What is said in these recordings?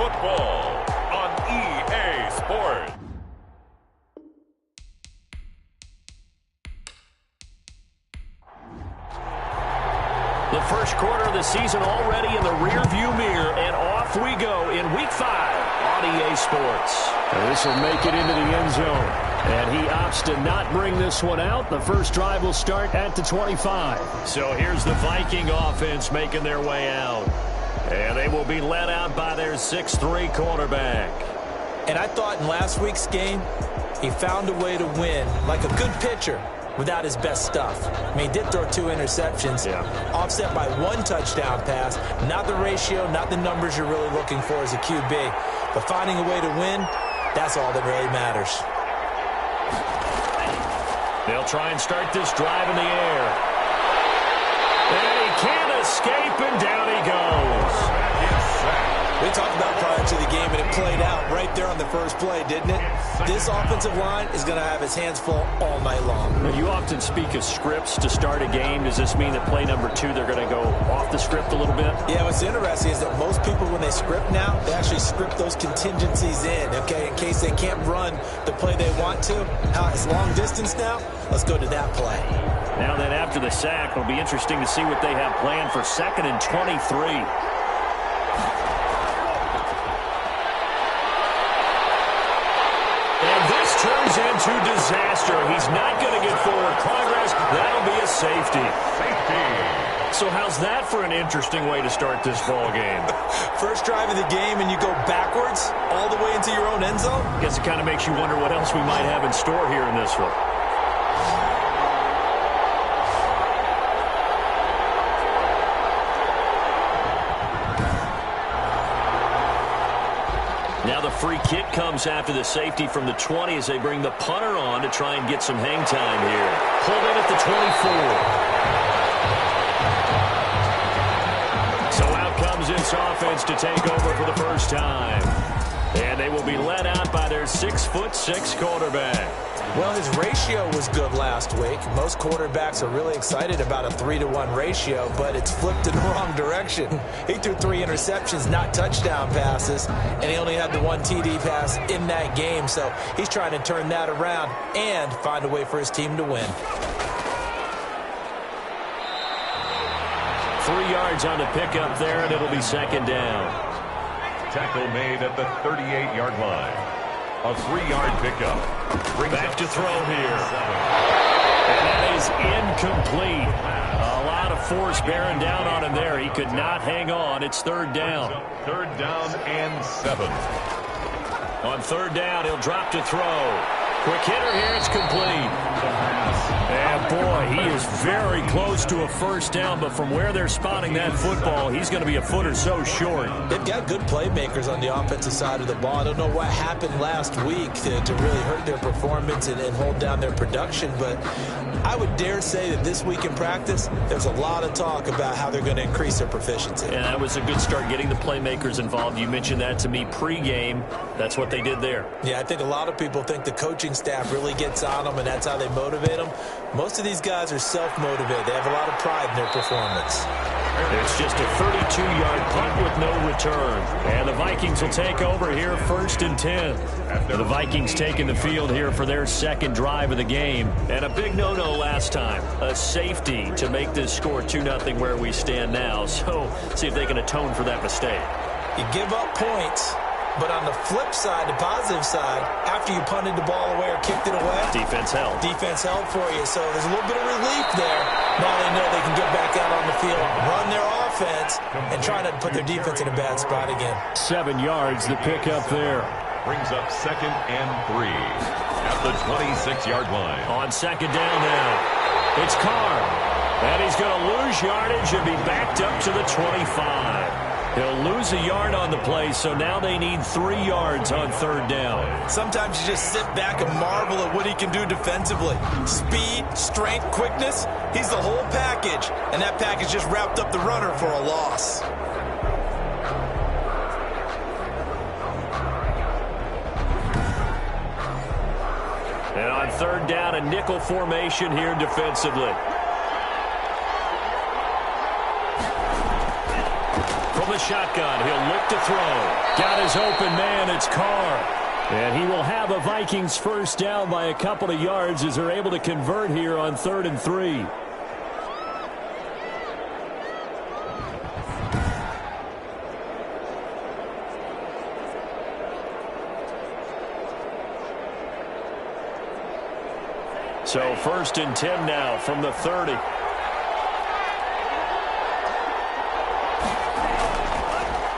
football on EA Sports. The first quarter of the season already in the rearview mirror, and off we go in Week 5 on EA Sports. This will make it into the end zone. And he opts to not bring this one out. The first drive will start at the 25. So here's the Viking offense making their way out. And they will be led out by their 6'3" quarterback. And I thought in last week's game, he found a way to win like a good pitcher without his best stuff. I mean, he did throw 2 interceptions, offset by 1 touchdown pass. Not the ratio, not the numbers you're really looking for as a QB. But finding a way to win, that's all that really matters. They'll try and start this drive in the air. And he can't escape, and down he goes. We talked about prior to the game, and it played out right there on the first play, didn't it? This offensive line is going to have his hands full all night long. You often speak of scripts to start a game. Does this mean that play number 2, they're going to go off the script a little bit? Yeah, what's interesting is that most people, when they script now, they actually script those contingencies in, okay, in case they can't run the play they want to. It's long distance now. Let's go to that play. Now then, after the sack, it'll be interesting to see what they have planned for 2nd and 23. Turns into disaster. He's not going to get forward progress. That'll be a safety. So how's that for an interesting way to start this ball game? First drive of the game and you go backwards all the way into your own end zone? Guess it kind of makes you wonder what else we might have in store here in this one. Now the free kick comes after the safety from the 20 as they bring the punter on to try and get some hang time here. Pulled in at the 24. So out comes this offense to take over for the first time. And they will be led out by their 6'6" quarterback. Well, his ratio was good last week. Most quarterbacks are really excited about a 3-to-1 ratio, but it's flipped in the wrong direction. He threw 3 interceptions, not touchdown passes, and he only had the 1 TD pass in that game. So he's trying to turn that around and find a way for his team to win. 3 yards on the pickup there, and it'll be 2nd down. Tackle made at the 38-yard line. A 3-yard pickup. Back to throw here. And that is incomplete. A lot of force bearing down on him there. He could not hang on. It's 3rd down. 3rd down and 7. On 3rd down, he'll drop to throw. Quick hitter here. It's complete. And boy, he is very close to a first down, but from where they're spotting that football, he's going to be a foot or so short. They've got good playmakers on the offensive side of the ball. I don't know what happened last week to really hurt their performance and hold down their production, but I would dare say that this week in practice, there's a lot of talk about how they're going to increase their proficiency. And that was a good start, getting the playmakers involved. You mentioned that to me pregame. That's what they did there. Yeah, I think a lot of people think the coaching staff really gets on them, and that's how they motivate them. Most of these guys are self-motivated. They have a lot of pride in their performance. It's just a 32-yard punt with no return. And the Vikings will take over here 1st and 10. The Vikings taking the field here for their 2nd drive of the game. And a big no-no last time. A safety to make this score 2-0 where we stand now. So see if they can atone for that mistake. You give up points, but on the flip side, the positive side, after you punted the ball away or kicked it away, defense held. Defense held for you. So there's a little bit of relief there. Now they know they can get back out on the field, run their offense, and try not to put their defense in a bad spot again. 7 yards, the pickup there. Brings up 2nd and 3 at the 26-yard line. On 2nd down now, it's Carr. And he's going to lose yardage and be backed up to the 25. He'll lose a yard on the play, so now they need 3 yards on 3rd down. Sometimes you just sit back and marvel at what he can do defensively. Speed, strength, quickness, he's the whole package. And that package just wrapped up the runner for a loss. And on 3rd down, a nickel formation here defensively. From from the shotgun. He'll look to throw. Got his open man. It's Carr. And he will have a Vikings first down by a couple of yards as they're able to convert here on 3rd and 3. So 1st and 10 now from the 30.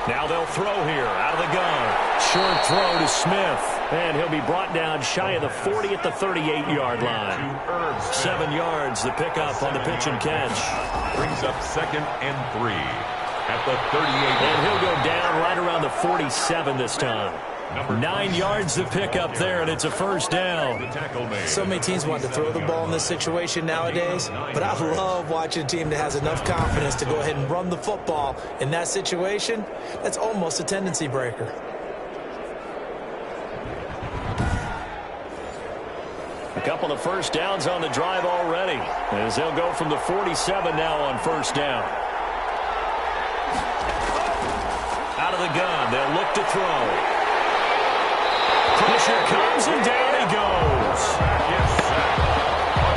Now they'll throw here out of the gun. Short throw to Smith. And he'll be brought down shy of the 40 at the 38-yard line. 7 yards, the pickup on the pitch and catch. Brings up 2nd and 3 at the 38. And he'll go down right around the 47 this time. 9 yards to pick up there, and it's a first down. So many teams want to throw the ball in this situation nowadays, but I love watching a team that has enough confidence to go ahead and run the football in that situation. That's almost a tendency breaker. A couple of first downs on the drive already, as they'll go from the 47 now on first down. Out of the gun, they'll look to throw. Pressure comes, and down he goes.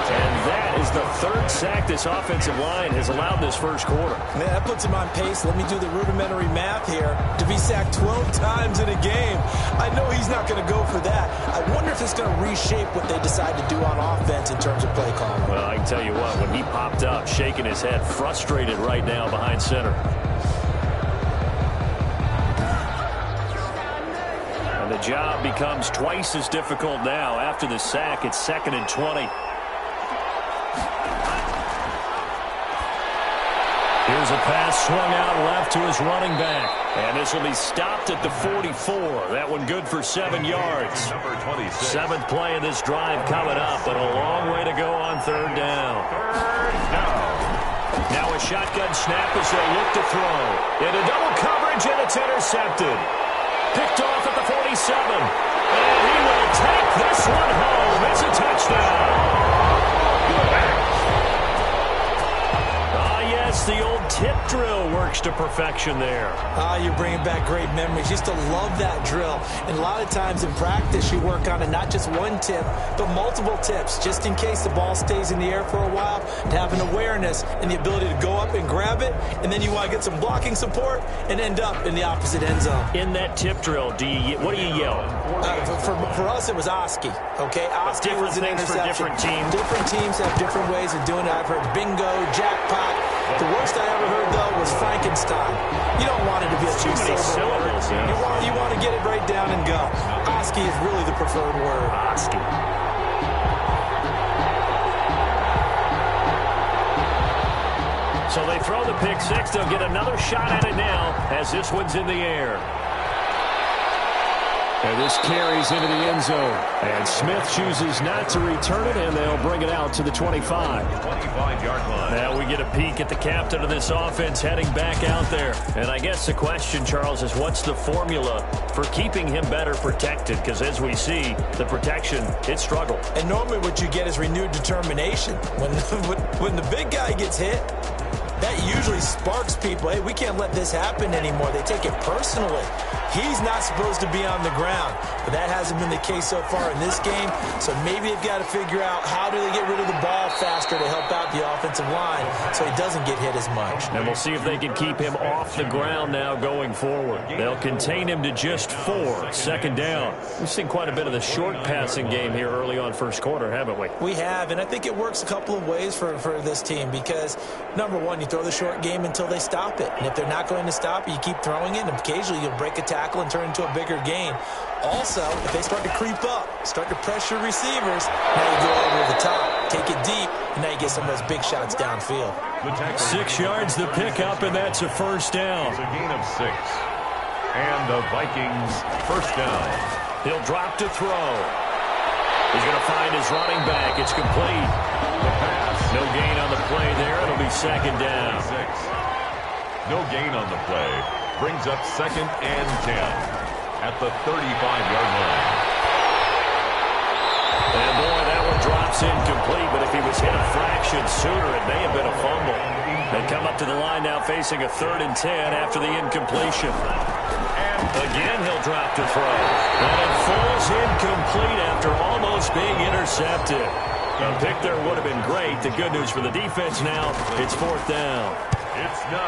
And that is the 3rd sack this offensive line has allowed this first quarter. Man, that puts him on pace. Let me do the rudimentary math here. To be sacked 12 times in a game, I know he's not going to go for that. I wonder if it's going to reshape what they decide to do on offense in terms of play calling. Well, I can tell you what, when he popped up, shaking his head, frustrated right now behind center. And the job becomes twice as difficult now. After the sack, it's 2nd and 20. Here's a pass swung out left to his running back. And this will be stopped at the 44. That one good for 7 yards. 7th play of this drive coming up, but a long way to go on 3rd down. Now a shotgun snap as they look to throw. Into double coverage, and it's intercepted. Picked off at the 47. And he will take this one home. It's a touchdown. The old tip drill works to perfection there. You're bringing back great memories. Used to love that drill. And a lot of times in practice, you work on it, not just one tip, but multiple tips, just in case the ball stays in the air for a while, to have an awareness and the ability to go up and grab it, and then you want to get some blocking support and end up in the opposite end zone. In that tip drill, what do you yell? For us, it was Oski. Okay, Oski was an interception. For different teams. Different teams have different ways of doing it. I've heard bingo, jackpot. The worst I ever heard, though, was Frankenstein. You don't want it to be a too many syllables. Yeah. You want to get it right down and go. Oski is really the preferred word. Oski. So they throw the pick six. They'll get another shot at it now as this one's in the air. And this carries into the end zone. And Smith chooses not to return it, and they'll bring it out to the 25. 25-yard line. Now we get a peek at the captain of this offense heading back out there. And I guess the question, Charles, is what's the formula for keeping him better protected? Because as we see, the protection, it struggled. And normally what you get is renewed determination. When the big guy gets hit, that usually sparks people. Hey, we can't let this happen anymore. They take it personally. He's not supposed to be on the ground, but that hasn't been the case so far in this game. So maybe they've got to figure out how do they get rid of the ball faster to help out the offensive line so he doesn't get hit as much. And we'll see if they can keep him off the ground now going forward. They'll contain him to just 4. Second down. We've seen quite a bit of the short passing game here early on first quarter, haven't we? We have, and I think it works a couple of ways for this team because, number one, you throw the short game until they stop it. And if they're not going to stop it, you keep throwing it, and occasionally you'll break a tackle and turn into a bigger gain. Also, if they start to creep up, start to pressure receivers, now you go over the top, take it deep, and now you get some of those big shots downfield. 6 yards the pickup, and that's a first down. It's a gain of 6. And the Vikings first down. He'll drop to throw. He's going to find his running back. It's complete. The pass. No gain on the play there. It'll be second down. 6. No gain on the play. Brings up 2nd and 10 at the 35-yard line. And boy, that one drops incomplete, but if he was hit a fraction sooner, it may have been a fumble. They come up to the line now facing a 3rd and 10 after the incompletion. Again, he'll drop to throw. And it falls incomplete after almost being intercepted. A pick there would have been great. The good news for the defense now, it's 4th down.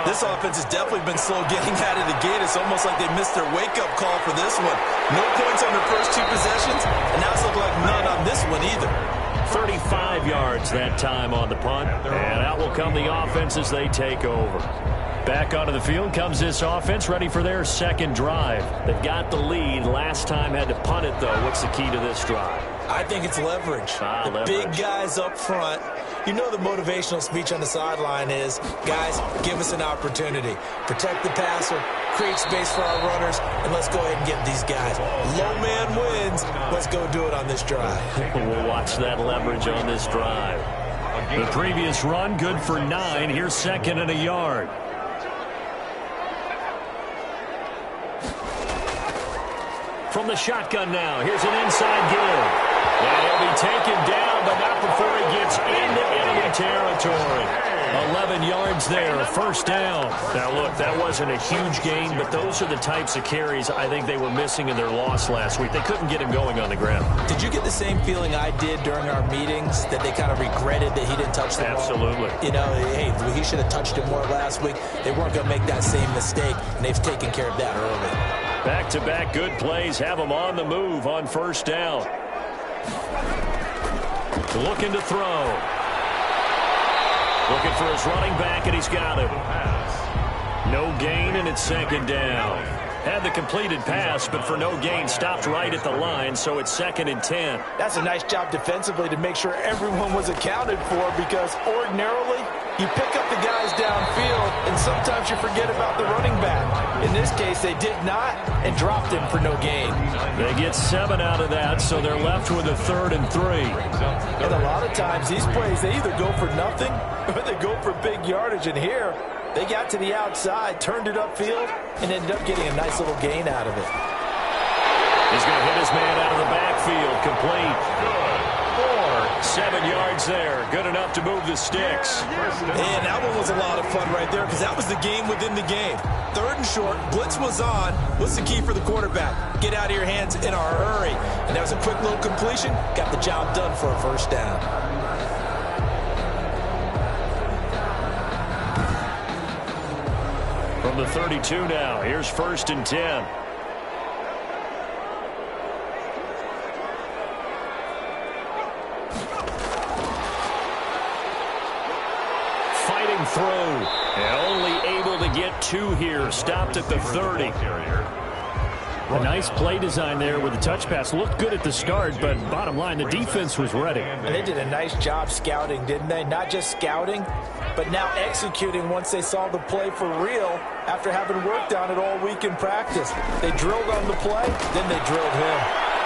This offense has definitely been slow getting out of the gate. It's almost like they missed their wake-up call for this one. No points on their first 2 possessions, and now it's looking like none on this one either. 35 yards that time on the punt, and out will come the offense as they take over. Back onto the field comes this offense, ready for their 2nd drive. They've got the lead. Last time had to punt it, though. What's the key to this drive? I think it's leverage. The big guys up front. You know the motivational speech on the sideline is, guys, give us an opportunity. Protect the passer, create space for our runners, and let's go ahead and get these guys. Low man wins. Let's go do it on this drive. We'll watch that leverage on this drive. The previous run, good for 9. Here's 2nd and a yard. From the shotgun now, here's an inside give. And he'll be taken down, but not before he gets into enemy territory. 11 yards there, 1st down. Now, look, that wasn't a huge gain, but those are the types of carries I think they were missing in their loss last week. They couldn't get him going on the ground. Did you get the same feeling I did during our meetings, that they kind of regretted that he didn't touch the ball? Absolutely. You know, hey, he should have touched it more last week. They weren't going to make that same mistake, and they've taken care of that early. Back-to-back good plays have him on the move on 1st down. Looking to throw. Looking for his running back, and he's got him. No gain, and it's 2nd down. Had the completed pass, but for no gain, stopped right at the line, so it's 2nd and 10. That's a nice job defensively to make sure everyone was accounted for, because ordinarily you pick up the guys downfield, and sometimes you forget about the running back. In this case, they did not, and dropped him for no gain. They get 7 out of that, so they're left with a 3rd and 3. And a lot of times, these plays, they either go for nothing or they go for big yardage. And here, they got to the outside, turned it upfield, and ended up getting a nice little gain out of it. He's going to hit his man out of the backfield. Complete. 7 yards there. Good enough to move the sticks. And that one was a lot of fun right there, because that was the game within the game. 3rd and short. Blitz was on. What's the key for the quarterback? Get out of your hands in a hurry. And that was a quick little completion. Got the job done for a 1st down. From the 32 now, here's 1st and 10. Fighting through, and only able to get 2 here. Stopped at the 30. A nice play design there with the touch pass. Looked good at the start, but bottom line, the defense was ready. And they did a nice job scouting, didn't they? Not just scouting, but now executing once they saw the play for real after having worked on it all week in practice. They drilled on the play, then they drilled him.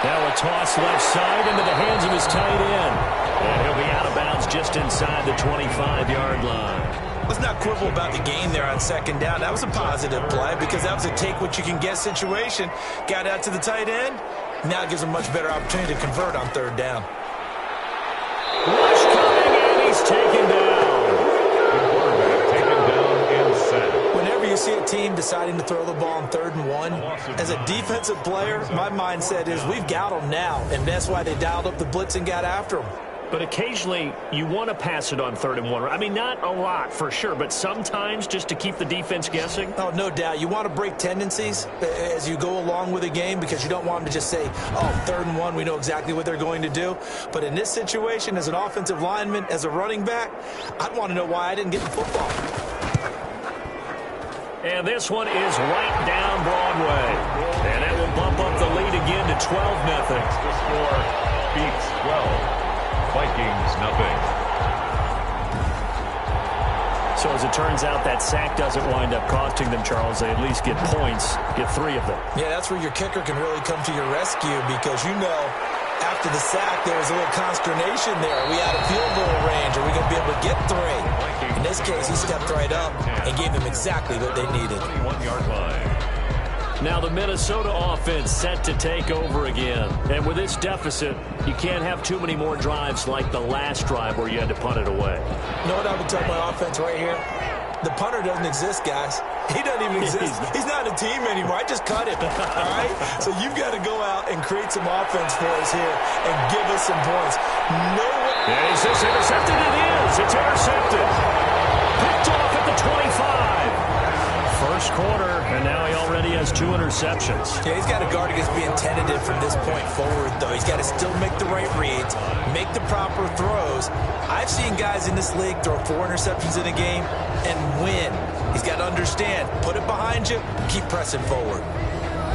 Now a toss left side into the hands of his tight end. And he'll be out of bounds just inside the 25-yard line. Let's not quibble about the gain there on 2nd down. That was a positive play, because that was a take-what-you-can-get situation. Got out to the tight end. Now it gives him a much better opportunity to convert on 3rd down. Rush coming, and he's taken down. The quarterback taken down and sacked. Whenever you see a team deciding to throw the ball on 3rd and 1, as a defensive player, my mindset is we've got them now, and that's why they dialed up the blitz and got after them. But occasionally, you want to pass it on 3rd and 1. I mean, not a lot, for sure, but sometimes just to keep the defense guessing. Oh, no doubt. You want to break tendencies as you go along with a game, because you don't want them to just say, oh, 3rd and 1, we know exactly what they're going to do. But in this situation, as an offensive lineman, as a running back, I'd want to know why I didn't get the football. And this one is right down Broadway. And that will bump up the lead again to 12-0. The score, Beats 12. Vikings, nothing. So as it turns out, that sack doesn't wind up costing them, Charles. They at least get points, get 3 of them. Yeah, that's where your kicker can really come to your rescue, because you know after the sack there was a little consternation there. Are we out of field goal range? Are we going to be able to get 3? In this case, he stepped right up and gave them exactly what they needed. 21-yard line. Now the Minnesota offense set to take over again. And with this deficit, you can't have too many more drives like the last drive where you had to punt it away. You know what I would tell my offense right here? The punter doesn't exist, guys. He doesn't even exist. He's not a team anymore. I just cut him, all right? So you've got to go out and create some offense for us here and give us some points. No way. Yeah, is this intercepted? It is. It's intercepted. Picked off at the 25. First quarter, and now he already has 2 interceptions. Yeah, he's got to guard against being tentative from this point forward, though. He's got to still make the right reads, make the proper throws. I've seen guys in this league throw 4 interceptions in a game and win. He's got to understand, put it behind you, keep pressing forward.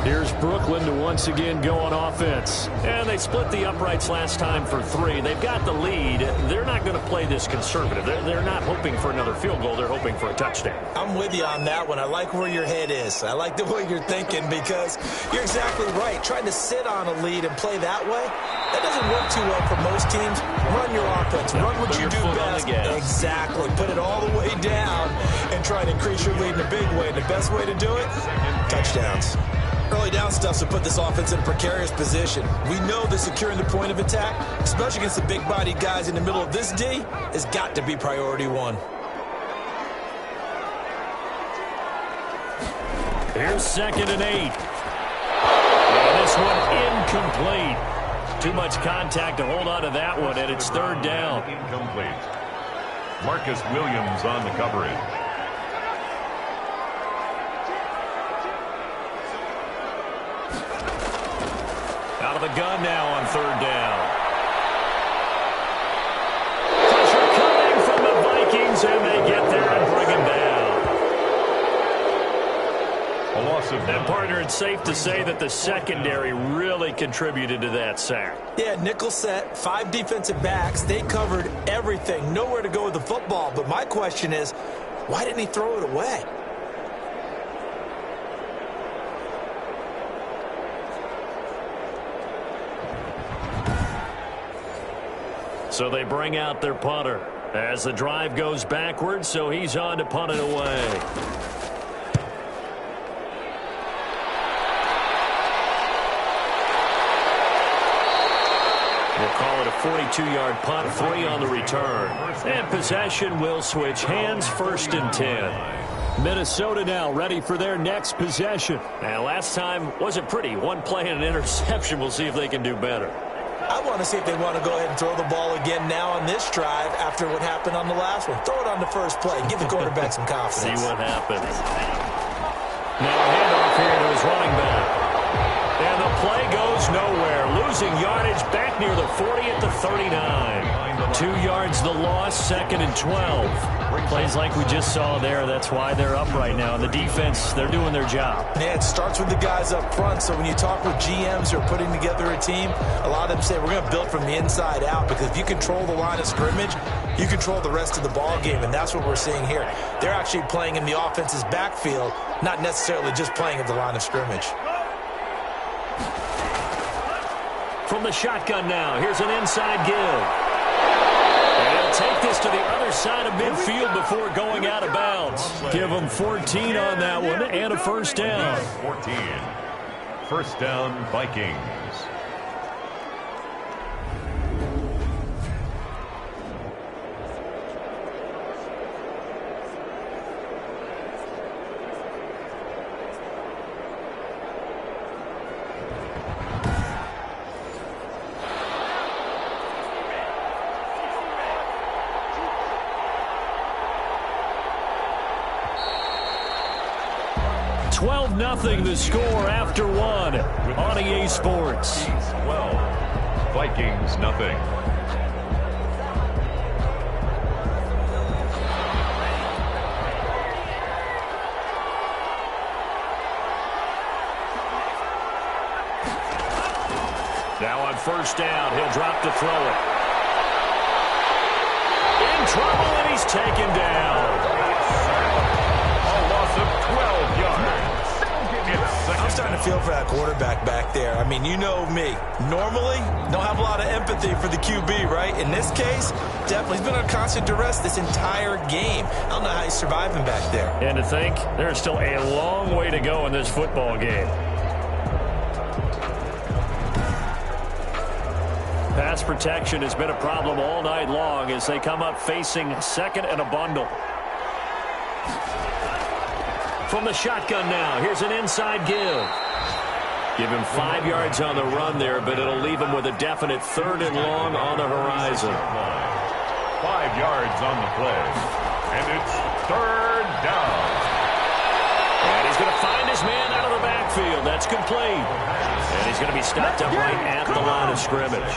Here's Brooklyn to once again go on offense. And they split the uprights last time for 3. They've got the lead. They're not going to play this conservative. They're not hoping for another field goal. They're hoping for a touchdown. I'm with you on that one. I like where your head is. I like the way you're thinking because you're exactly right. Trying to sit on a lead and play that way, that doesn't work too well for most teams. Run your offense. Run what you do best. Exactly. Put it all the way down and try and increase your lead in a big way. And the best way to do it, touchdowns. Early down stuff to put this offense in a precarious position. We know that securing the point of attack, especially against the big-bodied guys in the middle of this D, has got to be priority 1. Here's 2nd and 8. And this one incomplete. Too much contact to hold on to that one, and it's 3rd down. Incomplete. Marcus Williams on the coverage. Out of the gun now on 3rd down. Pressure coming from the Vikings, and they get there and bring him down. A loss of 9. And, partner, it's safe to say that the secondary really contributed to that sack. Yeah, nickel set, 5 defensive backs. They covered everything. Nowhere to go with the football. But my question is, why didn't he throw it away? So they bring out their punter as the drive goes backwards, so he's on to punt it away. We'll call it a 42-yard punt, 3 on the return. And possession will switch hands, 1st and 10. Minnesota now ready for their next possession. And last time wasn't pretty. 1 play and an interception. We'll see if they can do better. I want to see if they want to go ahead and throw the ball again now on this drive after what happened on the last one. Throw it on the first play. Give the quarterback some confidence. See what happens. Now a handoff here to his running back. And the play goes nowhere. Losing yardage back near the 40 at the 39. 2 yards the loss, 2nd and 12. Plays like we just saw there. That's why they're up right now. And the defense, they're doing their job. Yeah, it starts with the guys up front. So when you talk with GMs who are putting together a team, a lot of them say we're going to build from the inside out because if you control the line of scrimmage, you control the rest of the ball game, and that's what we're seeing here. They're actually playing in the offense's backfield, not necessarily just playing at the line of scrimmage. From the shotgun now, here's an inside give. And he'll take this to the other side of midfield before going out of bounds. Give him 14 on that one and a 1st down. 14. 1st down, Vikings. Nothing the score after 1 on EA Sports. 12. Vikings nothing. Now on 1st down, he'll drop to throw it. In trouble, and he's taken down. A loss of 12 yards. I'm starting to feel for that quarterback back there. I mean, you know me. Normally, don't have a lot of empathy for the QB, right? In this case, definitely. He's been on constant duress this entire game. I don't know how he's surviving back there. And to think, there's still a long way to go in this football game. Pass protection has been a problem all night long as they come up facing second and a bundle. From the shotgun now, here's an inside give. Give him 5 yards on the run there, but it'll leave him with a definite 3rd and long on the horizon. 5 yards on the play. And it's 3rd down. And he's going to find his man out of the backfield. That's complete. And he's going to be stopped up right at the line of scrimmage.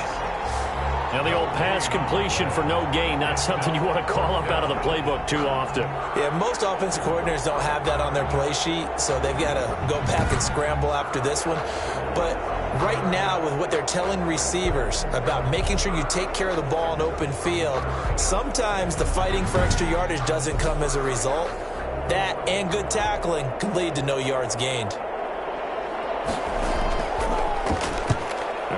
Now the old pass completion for no gain, not something you want to call up out of the playbook too often. Yeah, most offensive coordinators don't have that on their play sheet, so they've got to go back and scramble after this one. But right now, with what they're telling receivers about making sure you take care of the ball in open field, sometimes the fighting for extra yardage doesn't come as a result. That and good tackling can lead to no yards gained.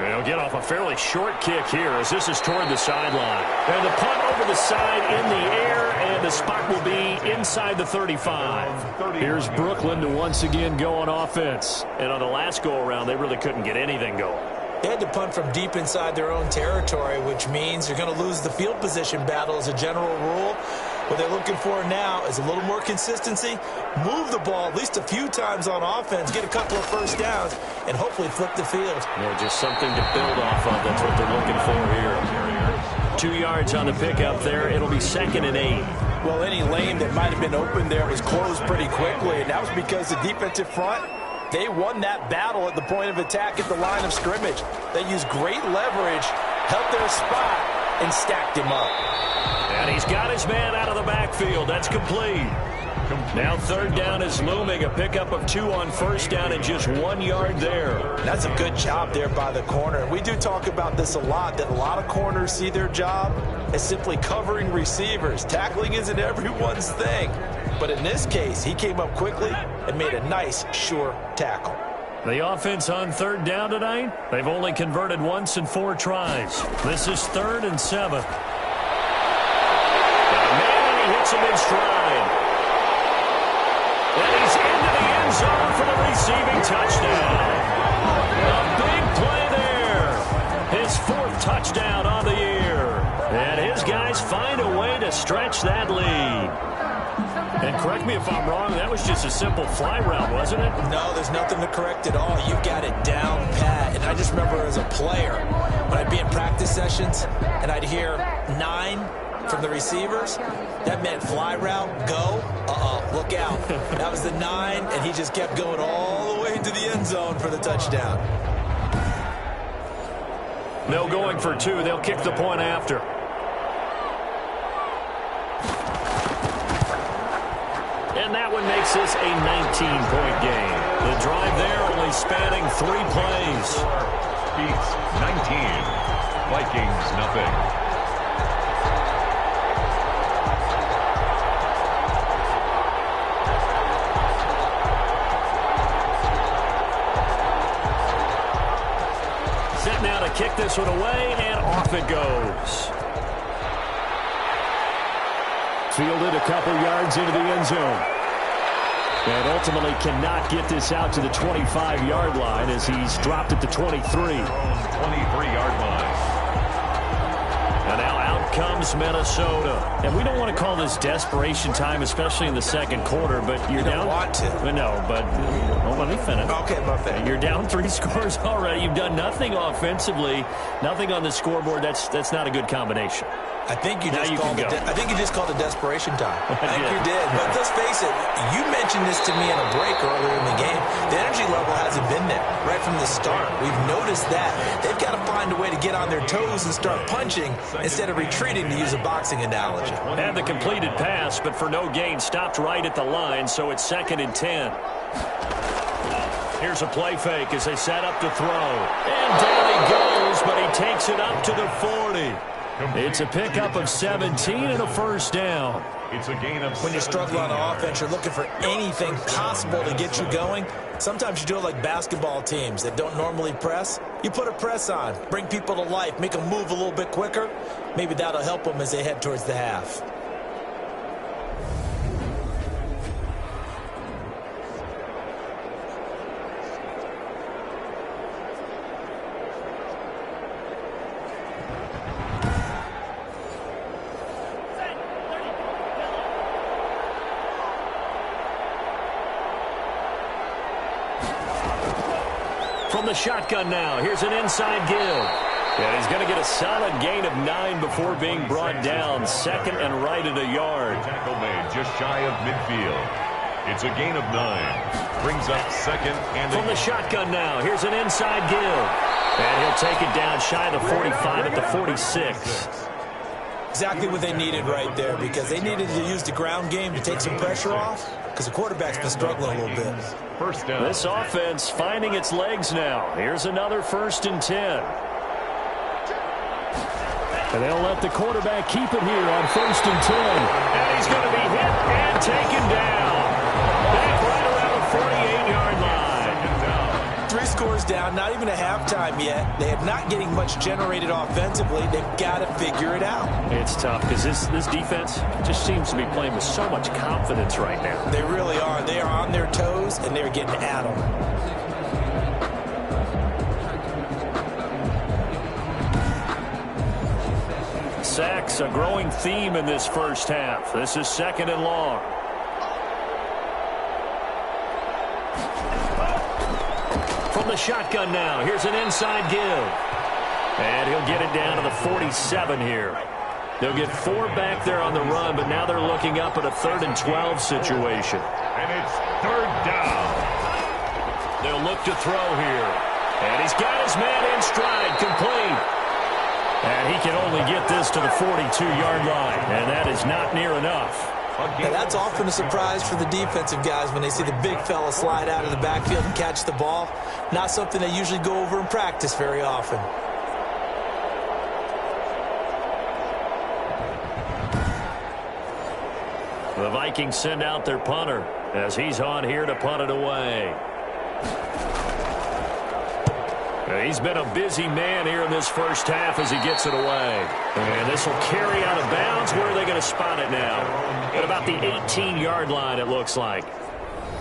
They'll get off a fairly short kick here as this is toward the sideline. And the punt over the side in the air, and the spot will be inside the 35. Here's Brooklyn to once again go on offense. And on the last go-around, they really couldn't get anything going. They had to punt from deep inside their own territory, which means you're going to lose the field position battle as a general rule. What they're looking for now is a little more consistency, move the ball at least a few times on offense, get a couple of first downs, and hopefully flip the field. Yeah, just something to build off of. That's what they're looking for here. 2 yards on the pickup there. It'll be 2nd and 8. Well, any lane that might have been open there was closed pretty quickly, and that was because the defensive front, they won that battle at the point of attack at the line of scrimmage. They used great leverage, held their spot, and stacked him up. And he's got his man out of the backfield. That's complete. Now 3rd down is looming. A pickup of 2 on 1st down and just 1 yard there. That's a good job there by the corner. We do talk about this a lot, that a lot of corners see their job as simply covering receivers. Tackling isn't everyone's thing. But in this case, he came up quickly and made a nice, sure tackle. The offense on 3rd down tonight, they've only converted once in 4 tries. This is 3rd and 7. He hits him in stride. And he's into the end zone for the receiving touchdown. A big play there. His 4th touchdown on the year. And his guys find a way to stretch that lead. And correct me if I'm wrong, that was just a simple fly route, wasn't it? No, there's nothing to correct at all. You've got it down pat. And I just remember as a player, when I'd be in practice sessions and I'd hear 9 from the receivers, that meant fly route, go, look out. That was the 9, and he just kept going all the way to the end zone for the touchdown. No going for 2. They'll kick the point after. And that one makes this a 19-point game. The drive there only spanning 3 plays. Beats 19. Vikings nothing. Set now to kick this one away, and off it goes. Fielded a couple yards into the end zone. And ultimately cannot get this out to the 25-yard line as he's dropped at the 23. 23-yard line. And now out comes Minnesota. And we don't want to call this desperation time, especially in the second quarter, but you're down. You don't want to. No, but let me finish. Okay, my fan. You're down 3 scores already. You've done nothing offensively, nothing on the scoreboard. That's not a good combination. I think you just called it desperation time. I think you did. But let's face it, you mentioned this to me in a break earlier in the game. The energy level hasn't been there right from the start. We've noticed that. They've got to find a way to get on their toes and start punching instead of retreating, to use a boxing analogy. Had the completed pass, but for no gain, stopped right at the line, so it's 2nd and 10. Here's a play fake as they set up to throw. And down he goes, but he takes it up to the 40. It's a pickup of 17 and a 1st down. It's a gain of When you struggle on offense, you're looking for anything possible to get you going. Sometimes you do it like basketball teams that don't normally press. You put a press on, bring people to life, make them move a little bit quicker. Maybe that'll help them as they head towards the half. From the shotgun now, here's an inside give. And he's going to get a solid gain of 9 before being brought down. Second and right at a yard. Tackle made just shy of midfield. It's a gain of 9. Brings up second and from the shotgun now, here's an inside give. And he'll take it down shy of the 45 at the 46. Exactly what they needed right there, because they needed to use the ground game to take some pressure off, because the quarterback's been struggling a little bit. First down. This offense finding its legs now. Here's another 1st and 10. And they'll let the quarterback keep it here on 1st and 10. And he's going to be hit and taken down. Back right around the 48-yard line. 3 scores down, not even a halftime yet. They are not getting much generated offensively. They've got to figure it out. It's tough because this defense just seems to be playing with so much confidence right now. They really are. They are on their toes, and they're getting at them. Sacks, a growing theme in this first half. This is 2nd and long. From the shotgun now, here's an inside give. And he'll get it down to the 47 here. They'll get 4 back there on the run, but now they're looking up at a 3rd and 12 situation. And it's 3rd down. They'll look to throw here. And he's got his man in stride, complete. And he can only get this to the 42-yard line, and that is not near enough. And that's often a surprise for the defensive guys when they see the big fella slide out of the backfield and catch the ball. Not something they usually go over in practice very often. The Vikings send out their punter as he's on here to punt it away. He's been a busy man here in this first half as he gets it away. And this will carry out of bounds. Where are they going to spot it now? At about the 18-yard line, it looks like.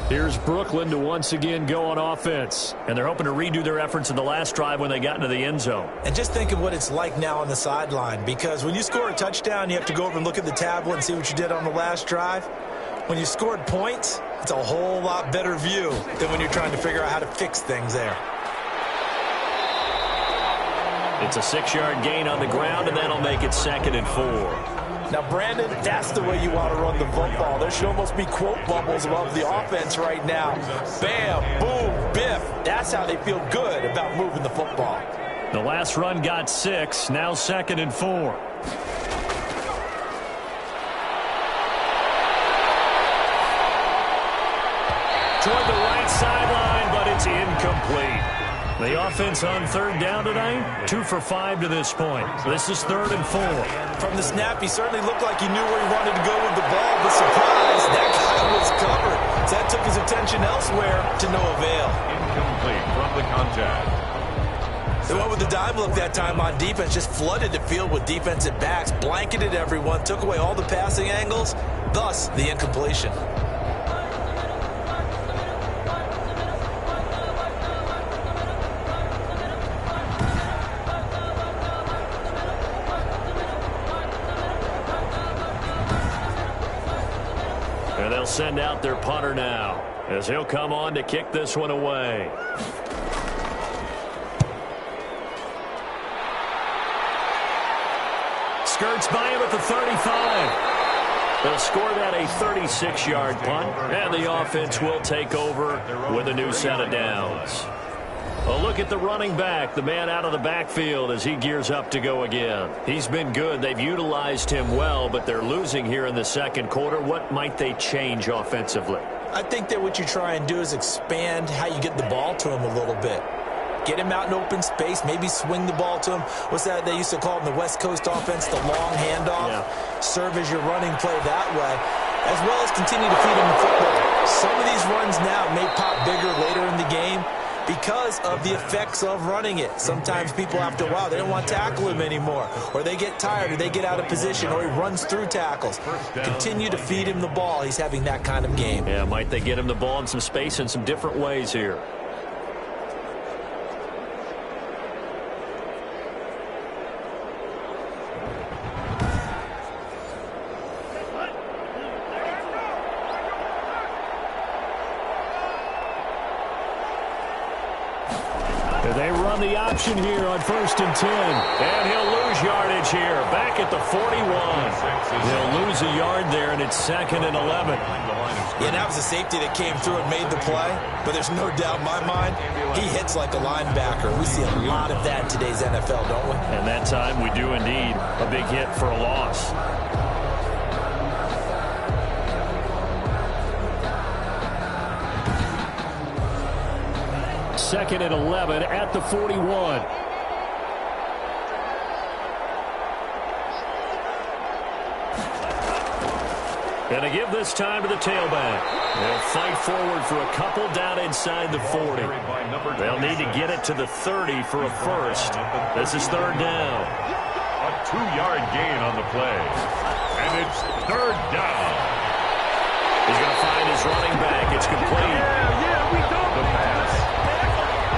Here's Brooklyn to once again go on offense. And they're hoping to redo their efforts in the last drive when they got into the end zone. And just think of what it's like now on the sideline, because when you score a touchdown, you have to go over and look at the tablet and see what you did on the last drive. When you scored points, it's a whole lot better view than when you're trying to figure out how to fix things there. It's a 6-yard gain on the ground, and that'll make it 2nd and 4. Now, Brandon, that's the way you want to run the football. There should almost be quote bubbles above the offense right now. Bam, boom, biff. That's how they feel good about moving the football. The last run got 6, now 2nd and 4. Toward the right sideline, but it's incomplete. The offense on 3rd down tonight, 2 for 5 to this point. This is 3rd and 4. From the snap, he certainly looked like he knew where he wanted to go with the ball, but surprise, that guy was covered. So that took his attention elsewhere to no avail. Incomplete from the contact. They went with the dime look that time on defense, just flooded the field with defensive backs, blanketed everyone, took away all the passing angles, thus the incompletion. And they'll send out their punter now as he'll come on to kick this one away. Skirts by him at the 35. They'll score that a 36-yard punt, and the offense will take over with a new set of downs. A look at the running back, the man out of the backfield as he gears up to go again. He's been good. They've utilized him well, but they're losing here in the second quarter. What might they change offensively? I think that what you try and do is expand how you get the ball to him a little bit. Get him out in open space, maybe swing the ball to him. What's that they used to call in the West Coast offense, the long handoff? Yeah. Serve as your running play that way, as well as continue to feed him the football. some of these runs now may pop bigger later in the game because of the effects of running it. Sometimes people, after a while, they don't want to tackle him anymore, or they get tired, or they get out of position, or he runs through tackles. Continue to feed him the ball. He's having that kind of game. Yeah, might they get him the ball in some space in some different ways here. They run the option here on 1st and 10. And he'll lose yardage here. Back at the 41. They'll lose a yard there, and it's 2nd and 11. Yeah, that was a safety that came through and made the play. But there's no doubt in my mind, he hits like a linebacker. We see a lot of that in today's NFL, don't we? And that time we do indeed. A big hit for a loss. Second and 11 at the 41. And they give this time to the tailback. They'll fight forward for a couple down inside the 40. They'll need to get it to the 30 for a first. This is 3rd down. A 2-yard gain on the play. And it's 3rd down. He's going to find his running back. It's complete. The pass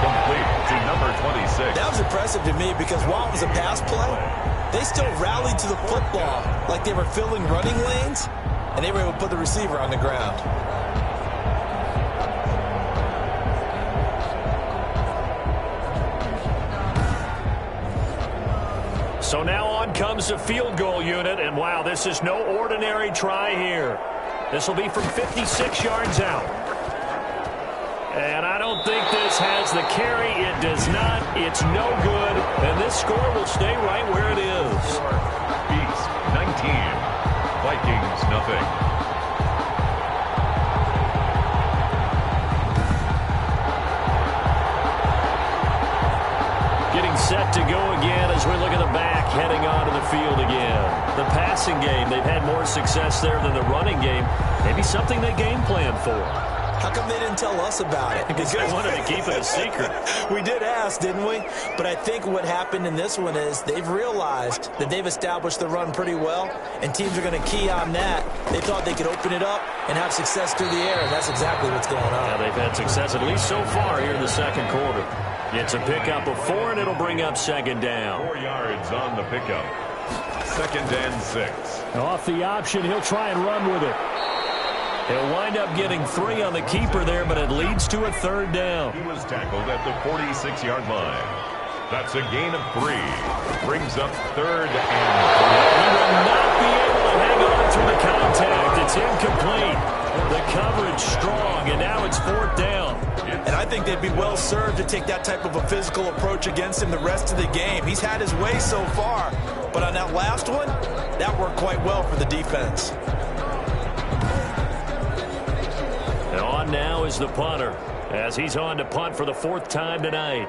complete to number 26. That was impressive to me because while it was a pass play, they still rallied to the football like they were filling running lanes, and they were able to put the receiver on the ground. So now on comes the field goal unit, and wow, this is no ordinary try here. This will be from 56 yards out. And I don't think this has the carry. It does not. It's no good. And this score will stay right where it is. Beats 19. Vikings nothing. Getting set to go again as we look at the back heading onto the field again. The passing game, they've had more success there than the running game. Maybe something they game plan for. How come they didn't tell us about it? Because they wanted to keep it a secret. We did ask, didn't we? But I think what happened in this one is they've realized that they've established the run pretty well, and teams are going to key on that. They thought they could open it up and have success through the air, and that's exactly what's going on. Yeah, they've had success at least so far here in the 2nd quarter. It's a pickup of 4, and it'll bring up 2nd down. 4 yards on the pickup. 2nd and 6. Off the option, he'll try and run with it. He'll wind up getting 3 on the keeper there, but it leads to a 3rd down. He was tackled at the 46-yard line. That's a gain of 3. Brings up 3rd and 3. He will not be able to hang on through the contact. It's incomplete. The coverage strong, and now it's 4th down. And I think they'd be well served to take that type of a physical approach against him the rest of the game. He's had his way so far, but on that last one, that worked quite well for the defense. And on now is the punter, as he's on to punt for the 4th time tonight.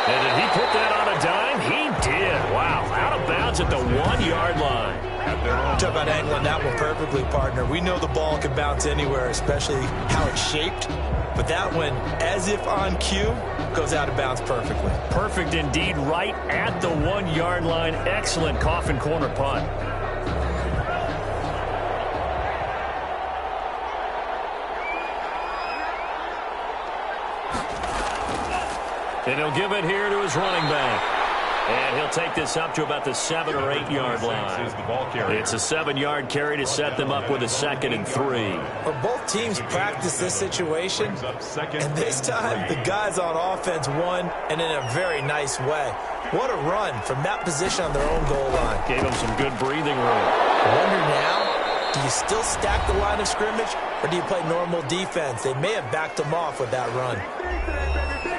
And did he put that on a dime? He did. Wow, out of bounds at the 1-yard line. Talk about angling that one perfectly, partner. We know the ball can bounce anywhere, especially how it's shaped. But that one, as if on cue, goes out of bounds perfectly. Perfect indeed, right at the 1-yard line. Excellent coffin corner punt. And he'll give it here to his running back. And he'll take this up to about the 7 or 8 yard line. It's a 7-yard carry to set them up with a 2nd and 3. Well, both teams practice this situation, and this time the guys on offense won, and in a very nice way. What a run from that position on their own goal line. Gave them some good breathing room. I wonder now, do you still stack the line of scrimmage, or do you play normal defense? They may have backed them off with that run.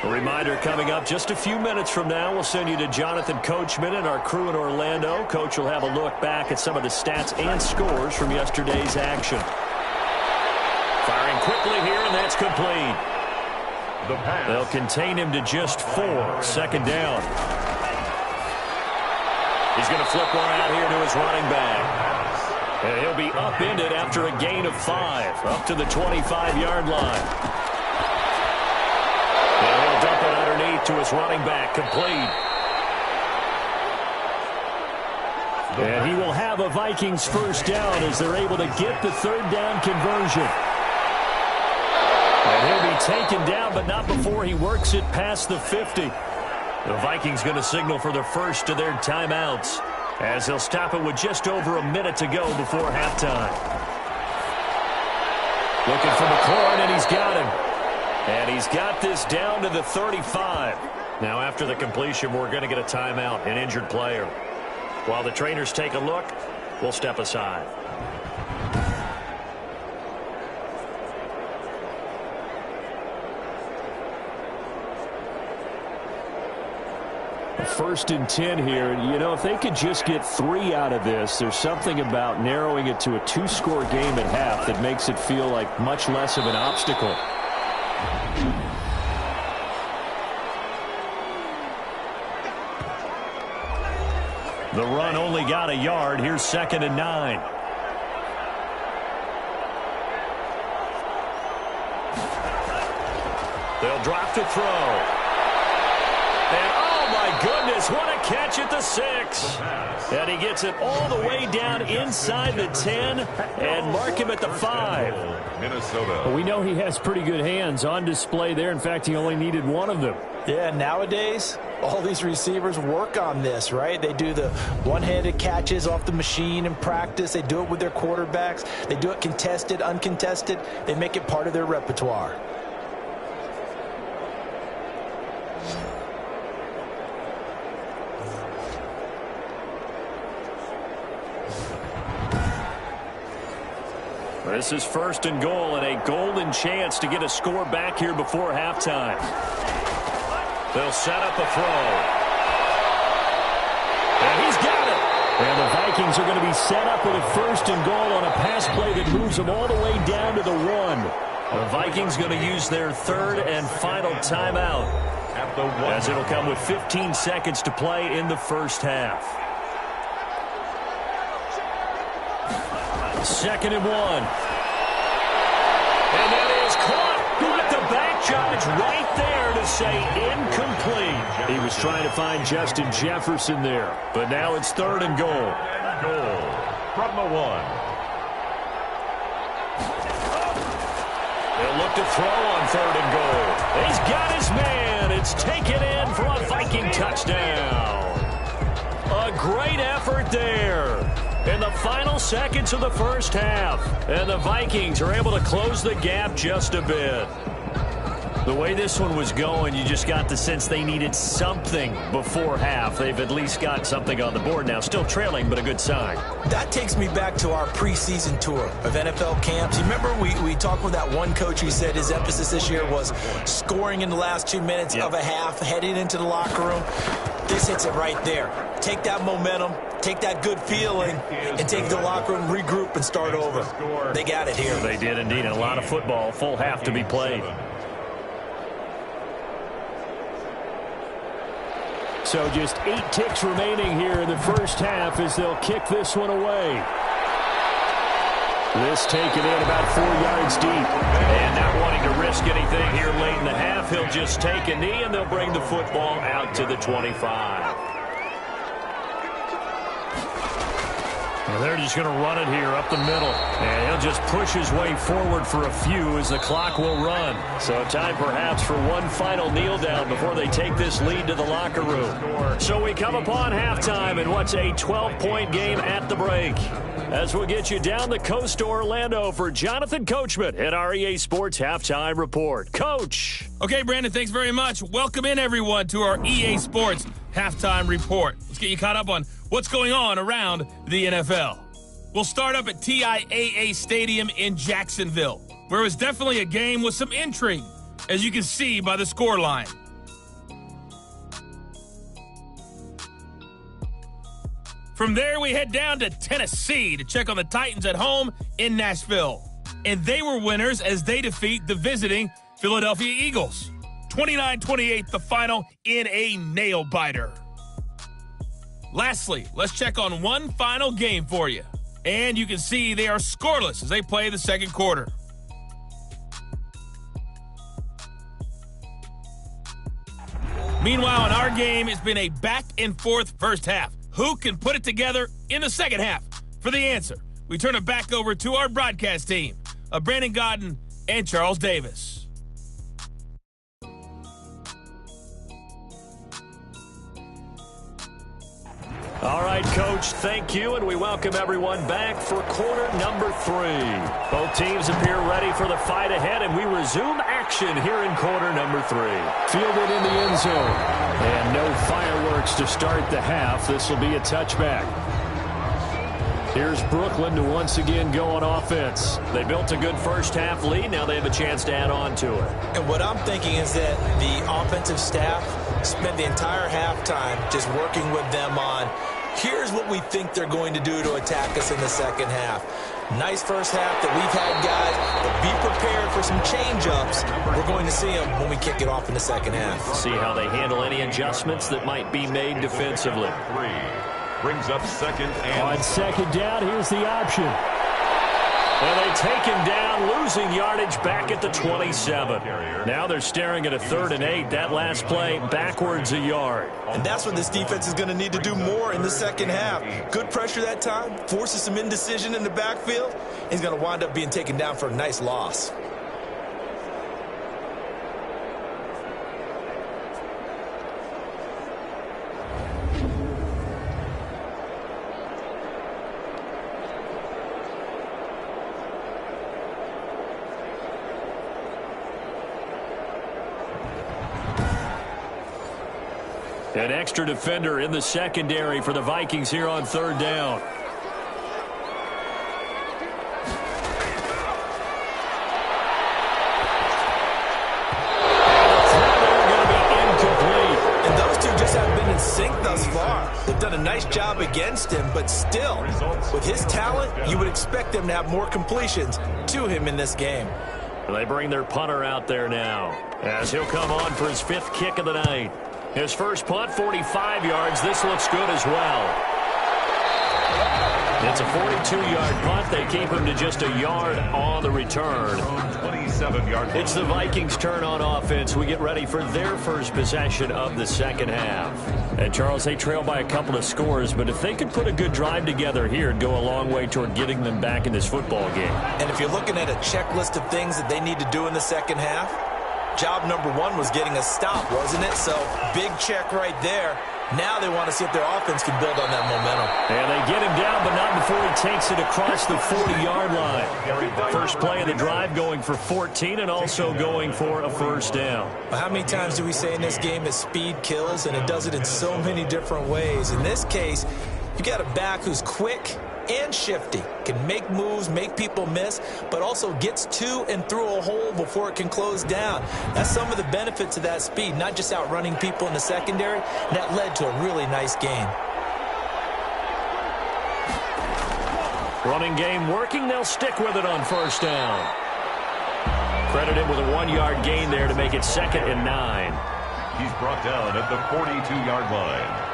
A reminder coming up just a few minutes from now. We'll send you to Jonathan Coachman and our crew in Orlando. Coach will have a look back at some of the stats and scores from yesterday's action. Firing quickly here, and that's complete. They'll contain him to just 4. 2nd down. He's going to flip one out here to his running back. And he'll be upended after a gain of 5, up to the 25-yard line. And he'll dump it underneath to his running back, complete. And he will have a Vikings first down as they're able to get the third down conversion. And he'll be taken down, but not before he works it past the 50. The Vikings going to signal for the first of their timeouts, as he'll stop it with just over a minute to go before halftime. Looking for McLaurin, and he's got him. And he's got this down to the 35. Now, after the completion, we're going to get a timeout, an injured player. While the trainers take a look, we'll step aside. First and 10 here. You know, if they could just get 3 out of this, there's something about narrowing it to a 2-score game at half that makes it feel like much less of an obstacle. The run only got a yard. Here's 2nd and 9. They'll drop to throw. And oh my goodness, what a catch at the 6. And he gets it all the way down inside the 10 and mark him at the 5. Minnesota. Well, we know he has pretty good hands on display there. In fact, he only needed one of them. Yeah, nowadays, all these receivers work on this, right? They do the one-handed catches off the machine in practice. They do it with their quarterbacks. They do it contested, uncontested. They make it part of their repertoire. This is 1st and goal, and a golden chance to get a score back here before halftime. They'll set up a throw. And he's got it. And the Vikings are going to be set up with a 1st and goal on a pass play that moves them all the way down to the 1. The Vikings going to use their 3rd and final timeout, as it'll come with 15 seconds to play in the first half. 2nd and 1. And that is caught with the back judge right there to say incomplete. He was trying to find Justin Jefferson there. But now it's 3rd and goal. Goal from the 1. They'll look to throw on 3rd and goal. He's got his man. It's taken in for a Viking touchdown. A great effort there in the final seconds of the first half. And the Vikings are able to close the gap just a bit. The way this one was going, you just got the sense they needed something before half. They've at least got something on the board now. Still trailing, but a good sign. That takes me back to our preseason tour of NFL camps. You remember we talked with that one coach who said his emphasis this year was scoring in the last 2 minutes of a half, heading into the locker room. This hits it right there. Take that momentum, take that good feeling, and take the locker room, regroup, and start over. They got it here. They did indeed. And a lot of football, full half to be played. So just 8 ticks remaining here in the first half as they'll kick this one away. This taken in about 4 yards deep. And not wanting to risk anything here late in the half, he'll just take a knee, and they'll bring the football out to the 25. And they're just going to run it here up the middle. And he'll just push his way forward for a few as the clock will run. So time perhaps for one final kneel down before they take this lead to the locker room. So we come upon halftime in what's a 12-point game at the break. As we'll get you down the coast to Orlando for Jonathan Coachman at our EA Sports Halftime Report. Coach. Okay, Brandon, thanks very much. Welcome in, everyone, to our EA Sports Halftime Report. Let's get you caught up on what's going on around the NFL. We'll start up at TIAA Stadium in Jacksonville, where it was definitely a game with some intrigue, as you can see by the scoreline. From there, we head down to Tennessee to check on the Titans at home in Nashville. And they were winners as they defeat the visiting Philadelphia Eagles. 29-28 the final in a nail-biter. Lastly, let's check on one final game for you. And you can see they are scoreless as they play the second quarter. Meanwhile, in our game, it's been a back-and-forth first half. Who can put it together in the second half? For the answer, we turn it back over to our broadcast team of Brandon Godden and Charles Davis. All right, Coach, thank you, and we welcome everyone back for quarter number 3. Both teams appear ready for the fight ahead, and we resume action here in quarter number 3. Fielded in the end zone. And no fireworks to start the half. This will be a touchback. Here's Brooklyn to once again go on offense. They built a good first half lead. Now they have a chance to add on to it. And what I'm thinking is that the offensive staff spent the entire halftime just working with them on, here's what we think they're going to do to attack us in the second half. Nice first half that we've had, guys, but be prepared for some change-ups. We're going to see them when we kick it off in the second half. See how they handle any adjustments that might be made defensively. 3 brings up second and... On second down, here's the option. And they take him down, losing yardage back at the 27. Now they're staring at a 3rd and 8. That last play, backwards a yard. And that's what this defense is going to need to do more in the second half. Good pressure that time, forces some indecision in the backfield. He's going to wind up being taken down for a nice loss. An extra defender in the secondary for the Vikings here on 3rd down. And those two just haven't been in sync thus far. They've done a nice job against him, but still, with his talent, you would expect them to have more completions to him in this game. They bring their punter out there now as he'll come on for his 5th kick of the night. His first punt, 45 yards. This looks good as well. It's a 42-yard punt. They keep him to just a yard on the return. 27-yard. It's the Vikings' turn on offense. We get ready for their first possession of the second half. And, Charles, they trail by a couple of scores, but if they could put a good drive together here, it'd go a long way toward getting them back in this football game. And if you're looking at a checklist of things that they need to do in the second half, job number 1 was getting a stop, wasn't it? So, big check right there. Now they want to see if their offense can build on that momentum. And they get him down, but not before he takes it across the 40-yard line. First play of the drive going for 14 and also going for a first down. But how many times do we say in this game that speed kills, and it does it in so many different ways? In this case, you got a back who's quick and shifty, can make moves, make people miss, but also gets to and through a hole before it can close down. That's some of the benefits of that speed, not just outrunning people in the secondary, and that led to a really nice gain. Running game working, they'll stick with it on first down. Credited with a 1-yard gain there to make it 2nd and 9. He's brought down at the 42-yard line.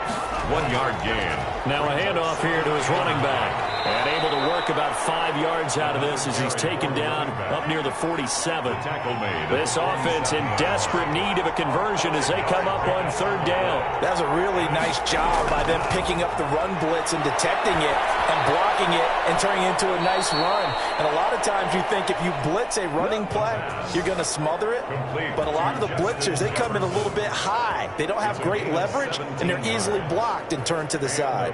1-yard gain. Now a handoff here to his running back. And able to work about 5 yards out of this as he's taken down up near the 47. Tackle made. This offense in desperate need of a conversion as they come up on 3rd down. That's a really nice job by them picking up the run blitz and detecting it and blocking it and turning it into a nice run. And a lot of times you think if you blitz a running play, you're going to smother it. But a lot of the blitzers, they come in a little bit high. They don't have great leverage, and they're easily blocked and turned to the side.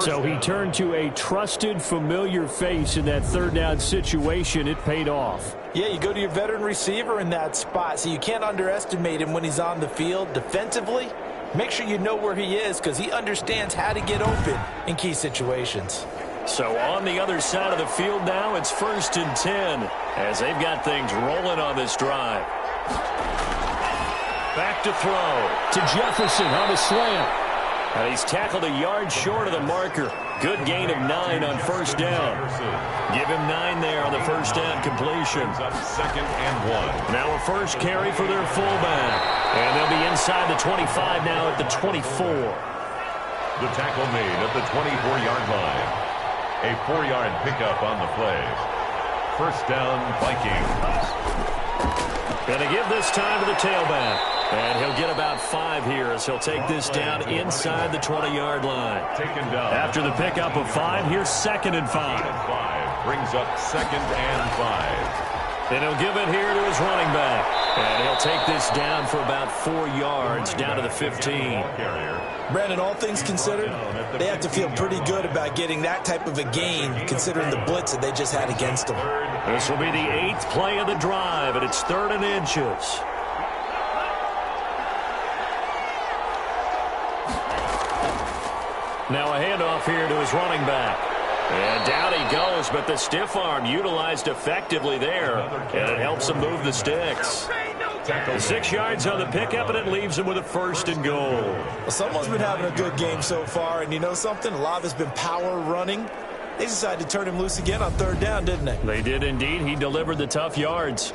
So he turned to a trusted, familiar face in that 3rd down situation. It paid off. Yeah, you go to your veteran receiver in that spot, so you can't underestimate him when he's on the field. Defensively, make sure you know where he is because he understands how to get open in key situations. So on the other side of the field now, it's 1st and 10 as they've got things rolling on this drive. Back to throw. To Jefferson on the slant. And he's tackled a yard short of the marker. Good gain of 9 on first down. Give him 9 there on the first down completion. Up 2nd and 1. Now a first carry for their fullback. And they'll be inside the 25 now at the 24. The tackle made at the 24-yard line. A 4-yard pickup on the play. First down, Vikings. Going to give this time to the tailback. And he'll get about 5 here as he'll take this down inside the 20-yard line. Taken down. After the pickup of 5, here's 2nd and 5. Brings up 2nd and 5. And he'll give it here to his running back. And he'll take this down for about 4 yards down to the 15. Brandon, all things considered, they have to feel pretty good about getting that type of a gain considering the blitz that they just had against them. This will be the 8th play of the drive, and it's 3rd and inches. Now a handoff here to his running back. And down he goes, but the stiff arm utilized effectively there, and it helps him move the sticks. 6 yards on the pickup, and it leaves him with a 1st and goal. Well, someone's been having a good game so far, and you know something? A lot of it's been power running. They decided to turn him loose again on 3rd down, didn't they? They did indeed. He delivered the tough yards.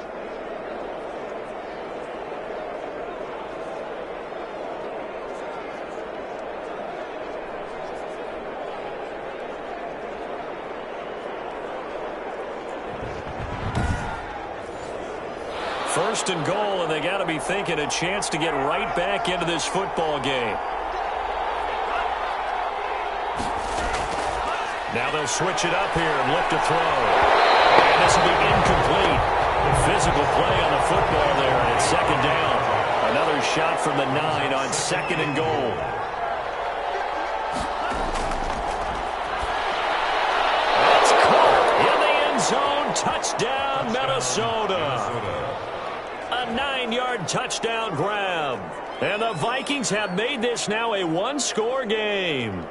First and goal, and they got to be thinking a chance to get right back into this football game. Now they'll switch it up here and look to throw. And this will be incomplete. The physical play on the football there, and it's 2nd down. Another shot from the 9 on 2nd and goal. That's caught in the end zone. Touchdown, Minnesota. A 9-yard touchdown grab. And the Vikings have made this now a 1-score game.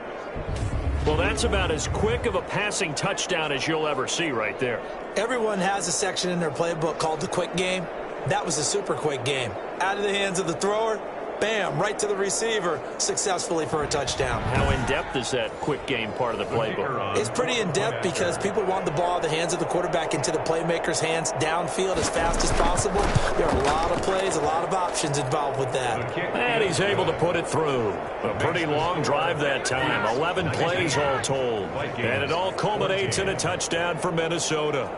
Well, that's about as quick of a passing touchdown as you'll ever see right there. Everyone has a section in their playbook called the quick game. That was a super quick game. Out of the hands of the thrower, bam, right to the receiver, successfully for a touchdown. How in-depth is that quick game part of the playbook? It's pretty in-depth because people want the ball in the hands of the quarterback into the playmaker's hands downfield as fast as possible. There are a lot of plays, a lot of options involved with that. And he's able to put it through. A pretty long drive that time. 11 plays all told. And it all culminates in a touchdown for Minnesota.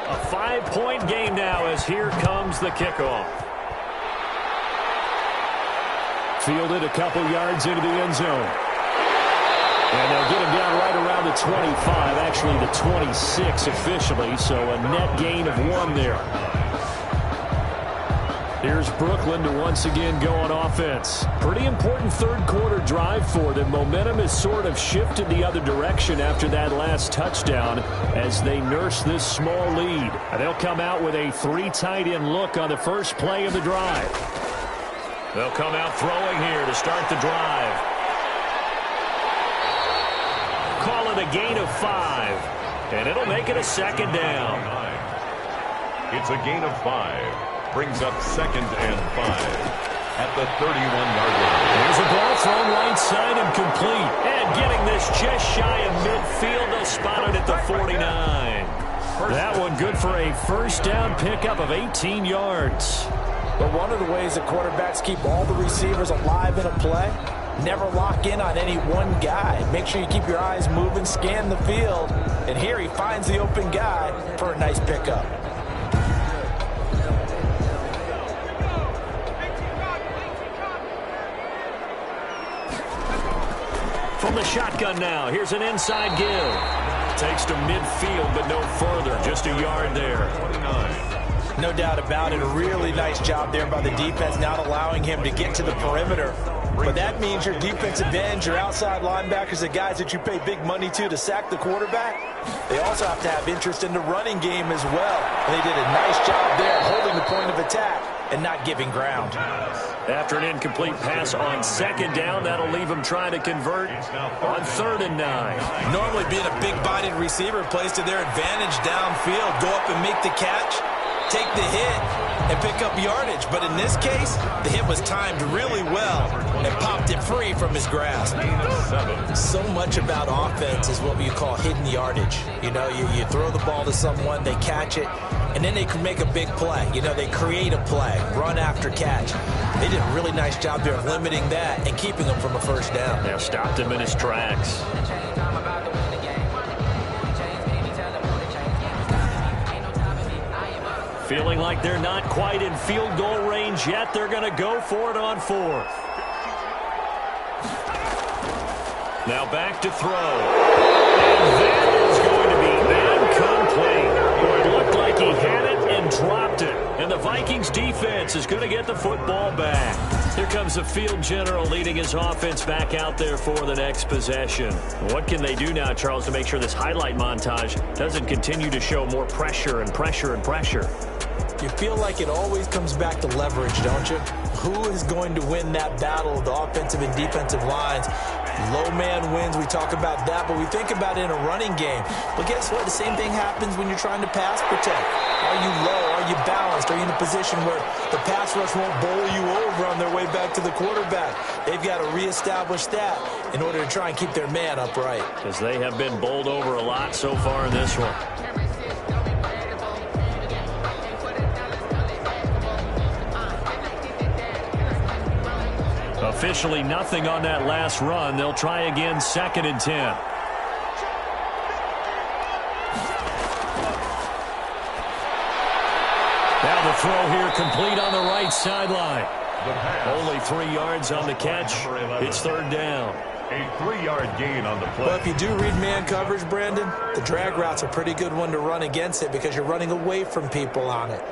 A 5-point game now as here comes the kickoff. Fielded a couple yards into the end zone. And they'll get him down right around the 25, actually the 26 officially, so a net gain of 1 there. Here's Brooklyn to once again go on offense. Pretty important 3rd quarter drive for them. Momentum has sort of shifted the other direction after that last touchdown as they nurse this small lead. And they'll come out with a 3 tight end look on the first play of the drive. They'll come out throwing here to start the drive. Call it a gain of 5. And it'll make it a 2nd down. It's a gain of 5. Brings up 2nd and 5 at the 31-yard line. There's a ball thrown right side and complete. And getting this just shy of midfield. They'll spot it at the 49. That one good for a 1st down pickup of 18 yards. But one of the ways that quarterbacks keep all the receivers alive in a play, never lock in on any one guy. Make sure you keep your eyes moving, scan the field. And here he finds the open guy for a nice pickup. From the shotgun now, here's an inside give. Takes to midfield, but no further. Just a yard there. 29. No doubt about it. A really nice job there by the defense, not allowing him to get to the perimeter. But that means your defensive ends, your outside linebackers, the guys that you pay big money to sack the quarterback, they also have to have interest in the running game as well. And they did a nice job there holding the point of attack and not giving ground. After an incomplete pass on 2nd down, that'll leave him trying to convert on 3rd and 9. Normally being a big-bodied receiver plays to their advantage downfield. Go up and make the catch. take the hit and pick up yardage. But in this case, the hit was timed really well and popped it free from his grasp. So much about offense is what you call hidden yardage. You know, you throw the ball to someone, they catch it, and then they can make a big play. You know, they create a play, run after catch. They did a really nice job there of limiting that and keeping him from a first down. Yeah, stopped him in his tracks. Feeling like they're not quite in field goal range yet. They're going to go for it on fourth. Now back to throw. And that is going to be incomplete. Boy, it looked like he had it and dropped it. And the Vikings defense is going to get the football back. Here comes the field general leading his offense back out there for the next possession. What can they do now, Charles, to make sure this highlight montage doesn't continue to show more pressure and pressure and pressure? You feel like it always comes back to leverage, don't you? Who is going to win that battle of the offensive and defensive lines? Low man wins. We talk about that, but we think about it in a running game. But guess what? The same thing happens when you're trying to pass protect. Are you low? Are you balanced? Are you in a position where the pass rush won't bowl you over on their way back to the quarterback? They've got to reestablish that in order to try and keep their man upright. Because they have been bowled over a lot so far in this one. Officially nothing on that last run. They'll try again, 2nd and 10. Now the throw here complete on the right sideline. Only 3 yards on the catch. It's 3rd down. A 3-yard gain on the play. Well, if you do read man coverage, Brandon, the drag route's a pretty good one to run against it because you're running away from people on it.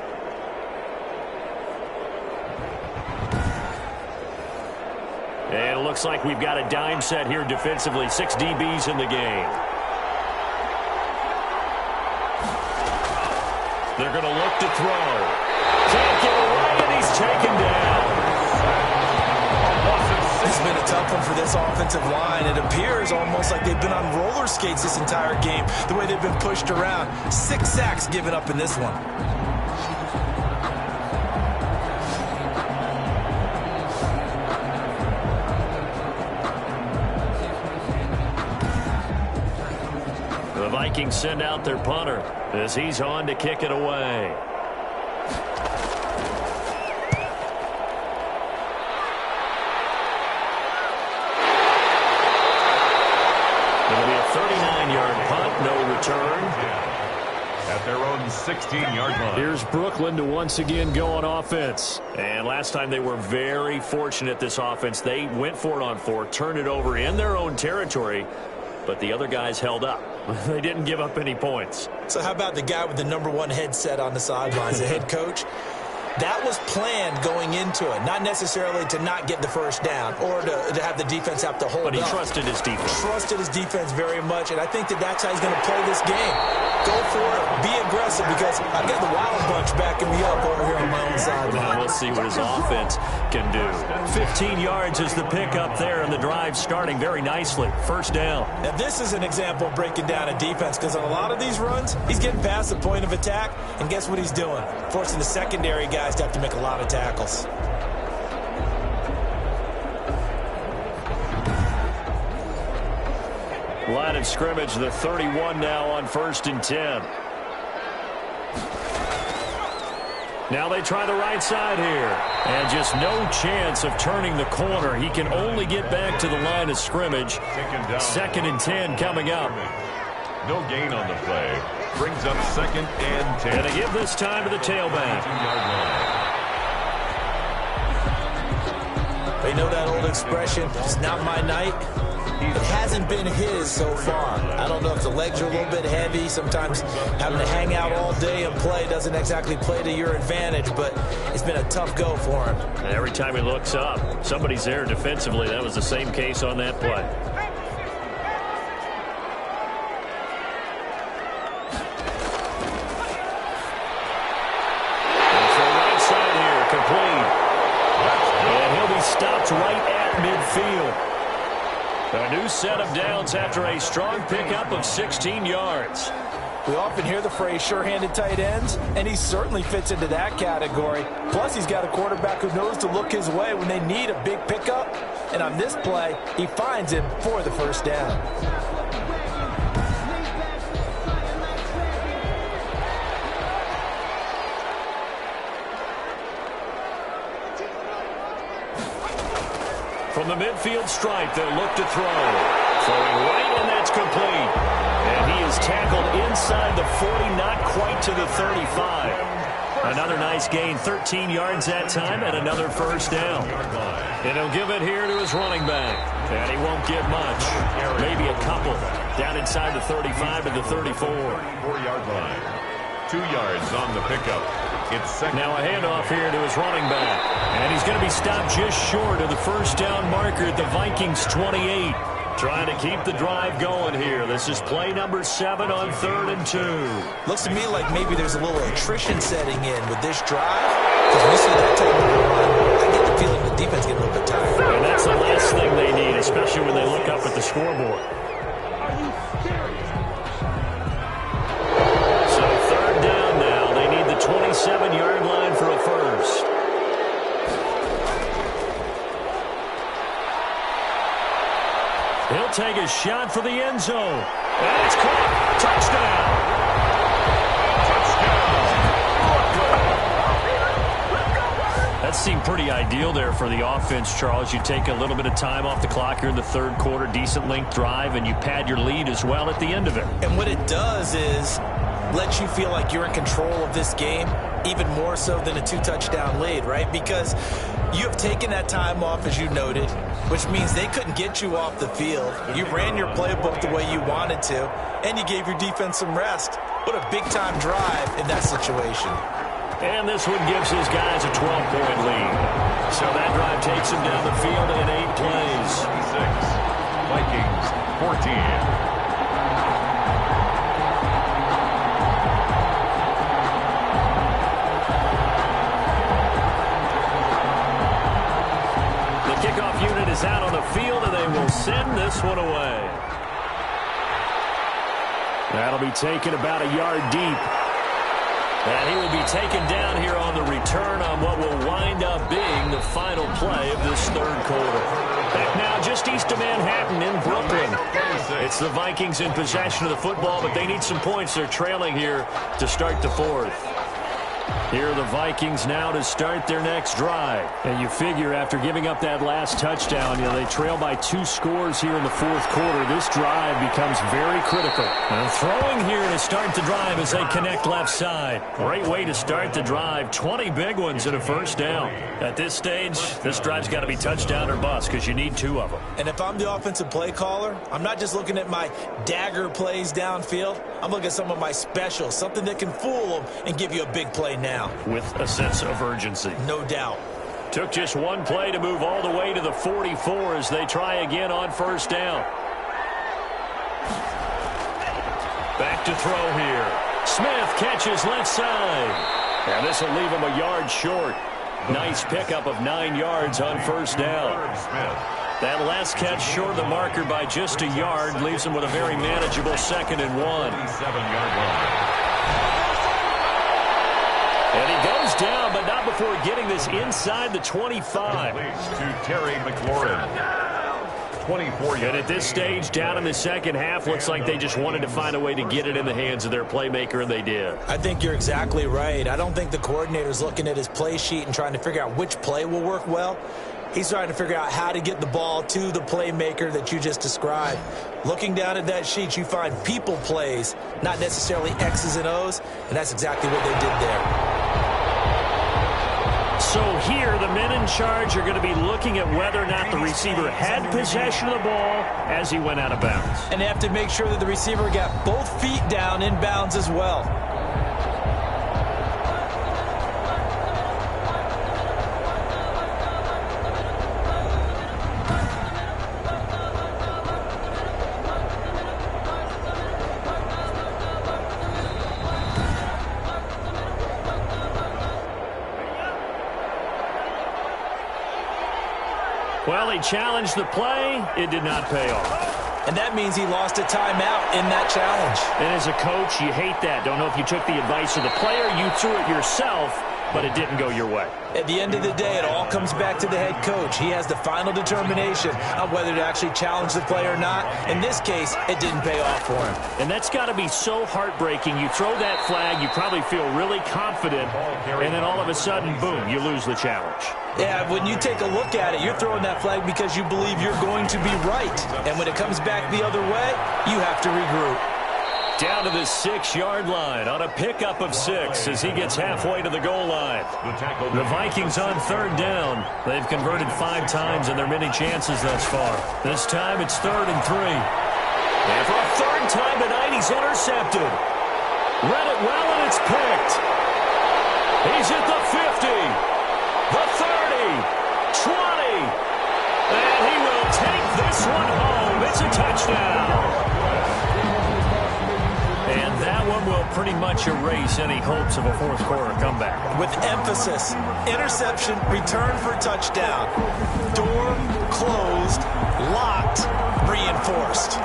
And it looks like we've got a dime set here defensively. 6 DBs in the game. They're going to look to throw. Can't get away, and he's taken down. It's been a tough one for this offensive line. It appears almost like they've been on roller skates this entire game, the way they've been pushed around. 6 sacks given up in this one. The Vikings send out their punter as he's on to kick it away. It'll be a 39-yard punt, no return. At their own 16-yard line. Here's Brooklyn to once again go on offense. And last time they were very fortunate, this offense. They went for it on 4, turned it over in their own territory, but the other guys held up. They didn't give up any points. So how about the guy with the #1 headset on the sidelines, the head coach? That was planned going into it, not necessarily to not get the first down or to have the defense have to hold up. But he trusted his defense. Trusted his defense very much, and I think that's how he's going to play this game. Go for it, be aggressive, because I've got the Wild Bunch backing me up over here on my own sideline. We'll see what his offense can do. 15 yards is the pickup there, and the drive starting very nicely. 1st down. Now, this is an example of breaking down a defense, because on a lot of these runs, he's getting past the point of attack, and guess what he's doing? Forcing the secondary guys to have to make a lot of tackles. Line of scrimmage, the 31 now on 1st and 10. Now they try the right side here. And just no chance of turning the corner. He can only get back to the line of scrimmage. 2nd and 10 coming up. No gain on the play. Brings up 2nd and 10. And they give this time to the tailback. They know that old expression, it's not my night. It hasn't been his so far. I don't know if the legs are a little bit heavy. Sometimes having to hang out all day and play doesn't exactly play to your advantage, but it's been a tough go for him. And every time he looks up, somebody's there defensively. That was the same case on that play. And for the right side here, complete. And he'll be stopped right at midfield. A new set of downs after a strong pickup of 16 yards. We often hear the phrase sure-handed tight ends, and he certainly fits into that category. Plus, he's got a quarterback who knows to look his way when they need a big pickup. And on this play, he finds him for the first down. From the midfield stripe, they'll look to throw. Throwing right, and that's complete. And he is tackled inside the 40, not quite to the 35. Another nice gain, 13 yards that time, and another first down. And he'll give it here to his running back. And he won't get much. Maybe a couple. Down inside the 35 to the 34. 4-yard line. 2 yards on the pickup. It's second. Now a handoff here to his running back. And he's going to be stopped just short of the first down marker at the Vikings 28. Trying to keep the drive going here. This is play number 7 on 3rd and 2. Looks to me like maybe there's a little attrition setting in with this drive. Because when you see that type of run, I get the feeling the defense getting a little bit tired. And that's the last thing they need, especially when they look up at the scoreboard. So 3rd down now. They need the 27-yard line for a first. He'll take a shot for the end zone. And it's caught. Touchdown. That seemed pretty ideal there for the offense, Charles. You take a little bit of time off the clock here in the 3rd quarter, decent length drive, and you pad your lead as well at the end of it. And what it does is let you feel like you're in control of this game, even more so than a 2-touchdown lead, right? Because you have taken that time off, as you noted, which means they couldn't get you off the field. You ran your playbook the way you wanted to, and you gave your defense some rest. What a big-time drive in that situation. And this one gives his guys a 12-point lead. So that drive takes him down the field in 8 plays. 6. Vikings 14. Kickoff unit is out on the field, and they will send this one away. That'll be taken about a yard deep. And he will be taken down here on the return on what will wind up being the final play of this 3rd quarter. Back now just east of Manhattan in Brooklyn. It's the Vikings in possession of the football, but they need some points. They're trailing here to start the 4th. Here are the Vikings now to start their next drive. And you figure after giving up that last touchdown, they trail by 2 scores here in the 4th quarter. This drive becomes very critical. And throwing here to start the drive as they connect left side. Great way to start the drive. 20 big ones and a first down. At this stage, this drive's got to be touchdown or bust because you need 2 of them. And if I'm the offensive play caller, I'm not just looking at my dagger plays downfield. I'm looking at some of my specials, something that can fool them and give you a big play now. With a sense of urgency. No doubt. Took just 1 play to move all the way to the 44 as they try again on first down. Back to throw here. Smith catches left side. And this will leave him a yard short. Nice pickup of 9 yards on first down. That last catch short of the marker by just a yard leaves him with a very manageable 2nd and 1. 7-yard line. And he goes down, but not before getting this inside the 25. To Terry McLaurin. 24. And at this stage, down in the second half, looks like they just wanted to find a way to get it in the hands of their playmaker, and they did. I think you're exactly right. I don't think the coordinator's looking at his play sheet and trying to figure out which play will work well. He's trying to figure out how to get the ball to the playmaker that you just described. Looking down at that sheet, you find people plays, not necessarily X's and O's, and that's exactly what they did there. So here, the men in charge are going to be looking at whether or not the receiver had possession of the ball as he went out of bounds. And they have to make sure that the receiver got both feet down in bounds as well. Well, he challenged the play. It did not pay off. And that means he lost a timeout in that challenge. And as a coach, you hate that. Don't know if you took the advice of the player, you threw it yourself, but it didn't go your way. At the end of the day, it all comes back to the head coach. He has the final determination on whether to actually challenge the play or not. In this case, it didn't pay off for him. And that's got to be so heartbreaking. You throw that flag, you probably feel really confident, and then all of a sudden, boom, you lose the challenge. Yeah, when you take a look at it, you're throwing that flag because you believe you're going to be right. And when it comes back the other way, you have to regroup. Down to the 6-yard line on a pickup of 6 as he gets halfway to the goal line. The Vikings on 3rd down. They've converted 5 times in their many chances thus far. This time it's 3rd and 3. And for a 3rd time tonight, he's intercepted. Read it well, and it's picked. He's at the 50, the 30, 20. And he will take this one home. It's a touchdown. And that one will pretty much erase any hopes of a fourth quarter comeback. With emphasis, interception, return for touchdown. Door closed, locked, reinforced.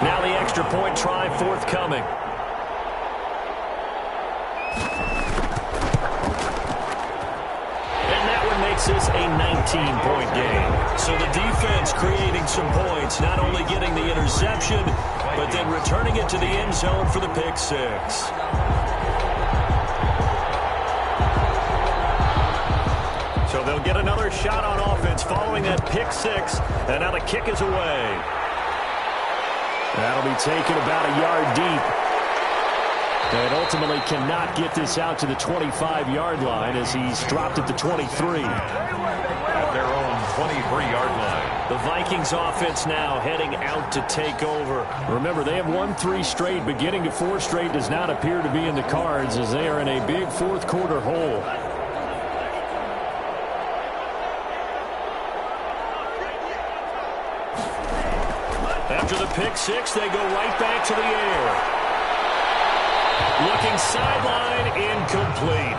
Now the extra point try forthcoming. This a 19-point game. So the defense creating some points, not only getting the interception, but then returning it to the end zone for the pick 6. So they'll get another shot on offense following that pick 6, and now the kick is away. That'll be taken about a yard deep. And ultimately cannot get this out to the 25-yard line as he's dropped at the 23. At their own 23-yard line. The Vikings offense now heading out to take over. Remember, they have won 3 straight, but getting to 4 straight does not appear to be in the cards as they are in a big fourth quarter hole. After the pick 6, they go right back to the air. Looking sideline, incomplete.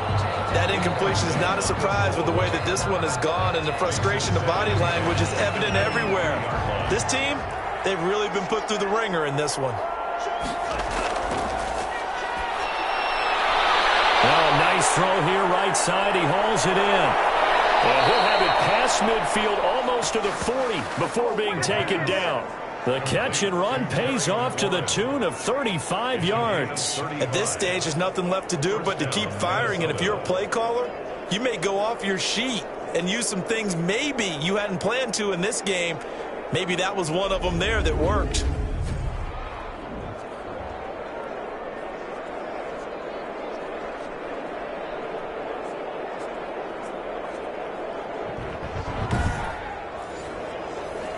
That incompletion is not a surprise with the way that this one has gone, and the frustration of body language is evident everywhere. This team, they've really been put through the ringer in this one. Well, a nice throw here right side. He hauls it in. And he'll have it past midfield almost to the 40 before being taken down. The catch and run pays off to the tune of 35 yards. At this stage, there's nothing left to do but to keep firing. And if you're a play caller, you may go off your sheet and use some things maybe you hadn't planned to in this game. Maybe that was one of them there that worked.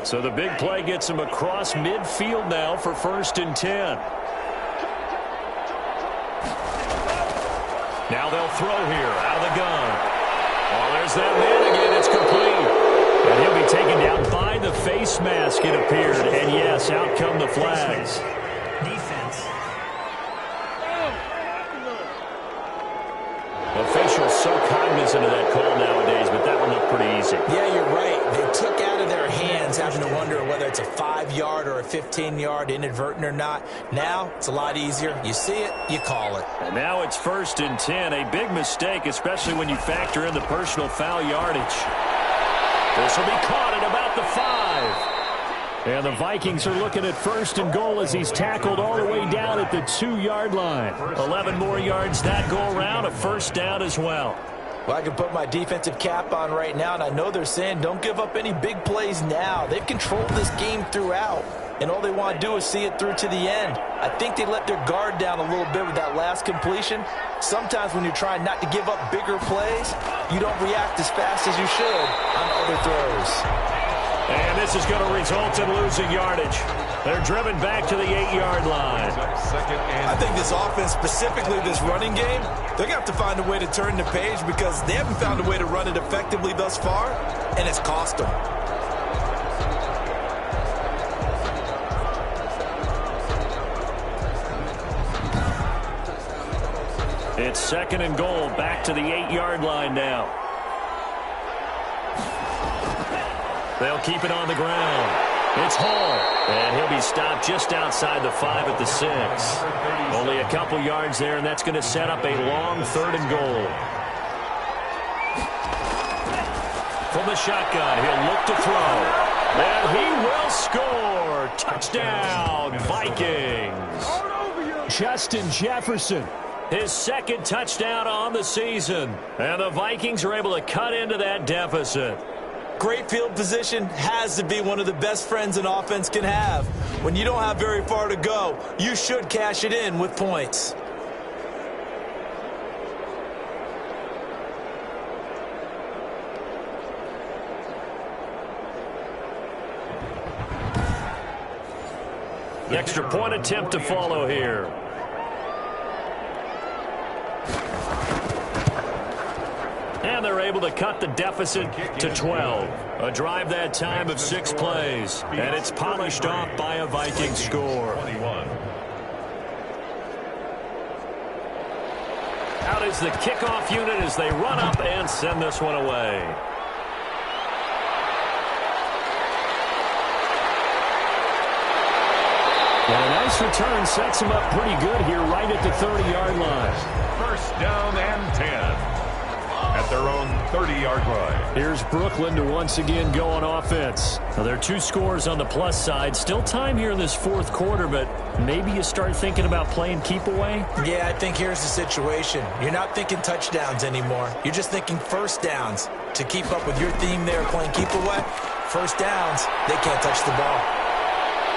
So the big play gets him across midfield now for 1st and 10. Now they'll throw here out of the gun. Oh, there's that man again. It's complete. And he'll be taken down by the face mask, it appeared. And yes, out come the flags. Defense. Officials so cognizant of that call nowadays, but that one looked pretty easy. Yeah, you're right. They took out of their hands having to wonder whether it's a 5-yard or a 15-yard, inadvertent or not. Now, it's a lot easier. You see it, you call it. And now it's 1st and 10. A big mistake, especially when you factor in the personal foul yardage. This will be caught at about the 5. And the Vikings are looking at 1st and goal as he's tackled all the way down at the 2-yard line. 11 more yards that go around, a 1st down as well. Well, I can put my defensive cap on right now, and I know they're saying don't give up any big plays now. They've controlled this game throughout, and all they want to do is see it through to the end. I think they let their guard down a little bit with that last completion. Sometimes when you're trying not to give up bigger plays, you don't react as fast as you should on other throws. And this is going to result in losing yardage. They're driven back to the 8-yard line. I think this offense, specifically this running game, they're going to have to find a way to turn the page because they haven't found a way to run it effectively thus far, and it's cost them. It's second and goal. Back to the 8-yard line now. They'll keep it on the ground. It's Hall, and he'll be stopped just outside the 5 at the 6. Only a couple yards there, and that's going to set up a long 3rd and goal. From the shotgun, he'll look to throw. And he will score. Touchdown, Vikings. Justin Jefferson. His second touchdown on the season. And the Vikings are able to cut into that deficit. Great field position has to be one of the best friends an offense can have. When you don't have very far to go, you should cash it in with points. The extra point attempt to follow here. And they're able to cut the deficit to 12. A drive that time of 6 plays. And it's polished off by a Viking score. Out is the kickoff unit as they run up and send this one away. And a nice return sets him up pretty good here right at the 30-yard line. First down and 10 at their own 30-yard line. Here's Brooklyn to once again go on offense. Now, there are 2 scores on the plus side. Still time here in this 4th quarter, but maybe you start thinking about playing keep away? Yeah, I think here's the situation. You're not thinking touchdowns anymore. You're just thinking first downs. To keep up with your theme there, playing keep away, first downs, they can't touch the ball.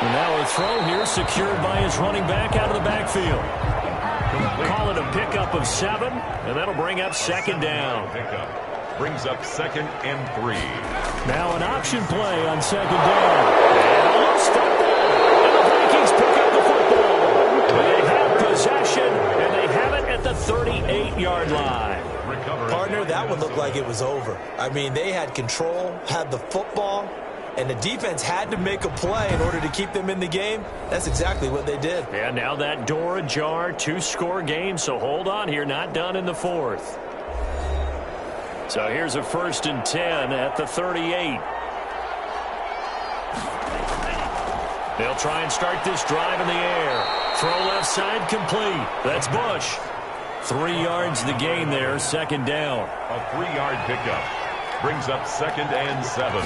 And now a throw here secured by his running back out of the backfield. Call it a pickup of 7, and that'll bring up second down. Pickup brings up 2nd and 3. Now an option play on second down. And a loose step there. And the Vikings pick up the football. They have possession, and they have it at the 38-yard line. Partner, that one looked like it was over. I mean, they had control, had the football, and the defense had to make a play in order to keep them in the game. That's exactly what they did. And now that door ajar, 2-score game, so hold on here, not done in the 4th. So here's a 1st and 10 at the 38. They'll try and start this drive in the air. Throw left side complete. That's Bush. 3 yards the gain there, second down. A 3-yard pickup brings up 2nd and 7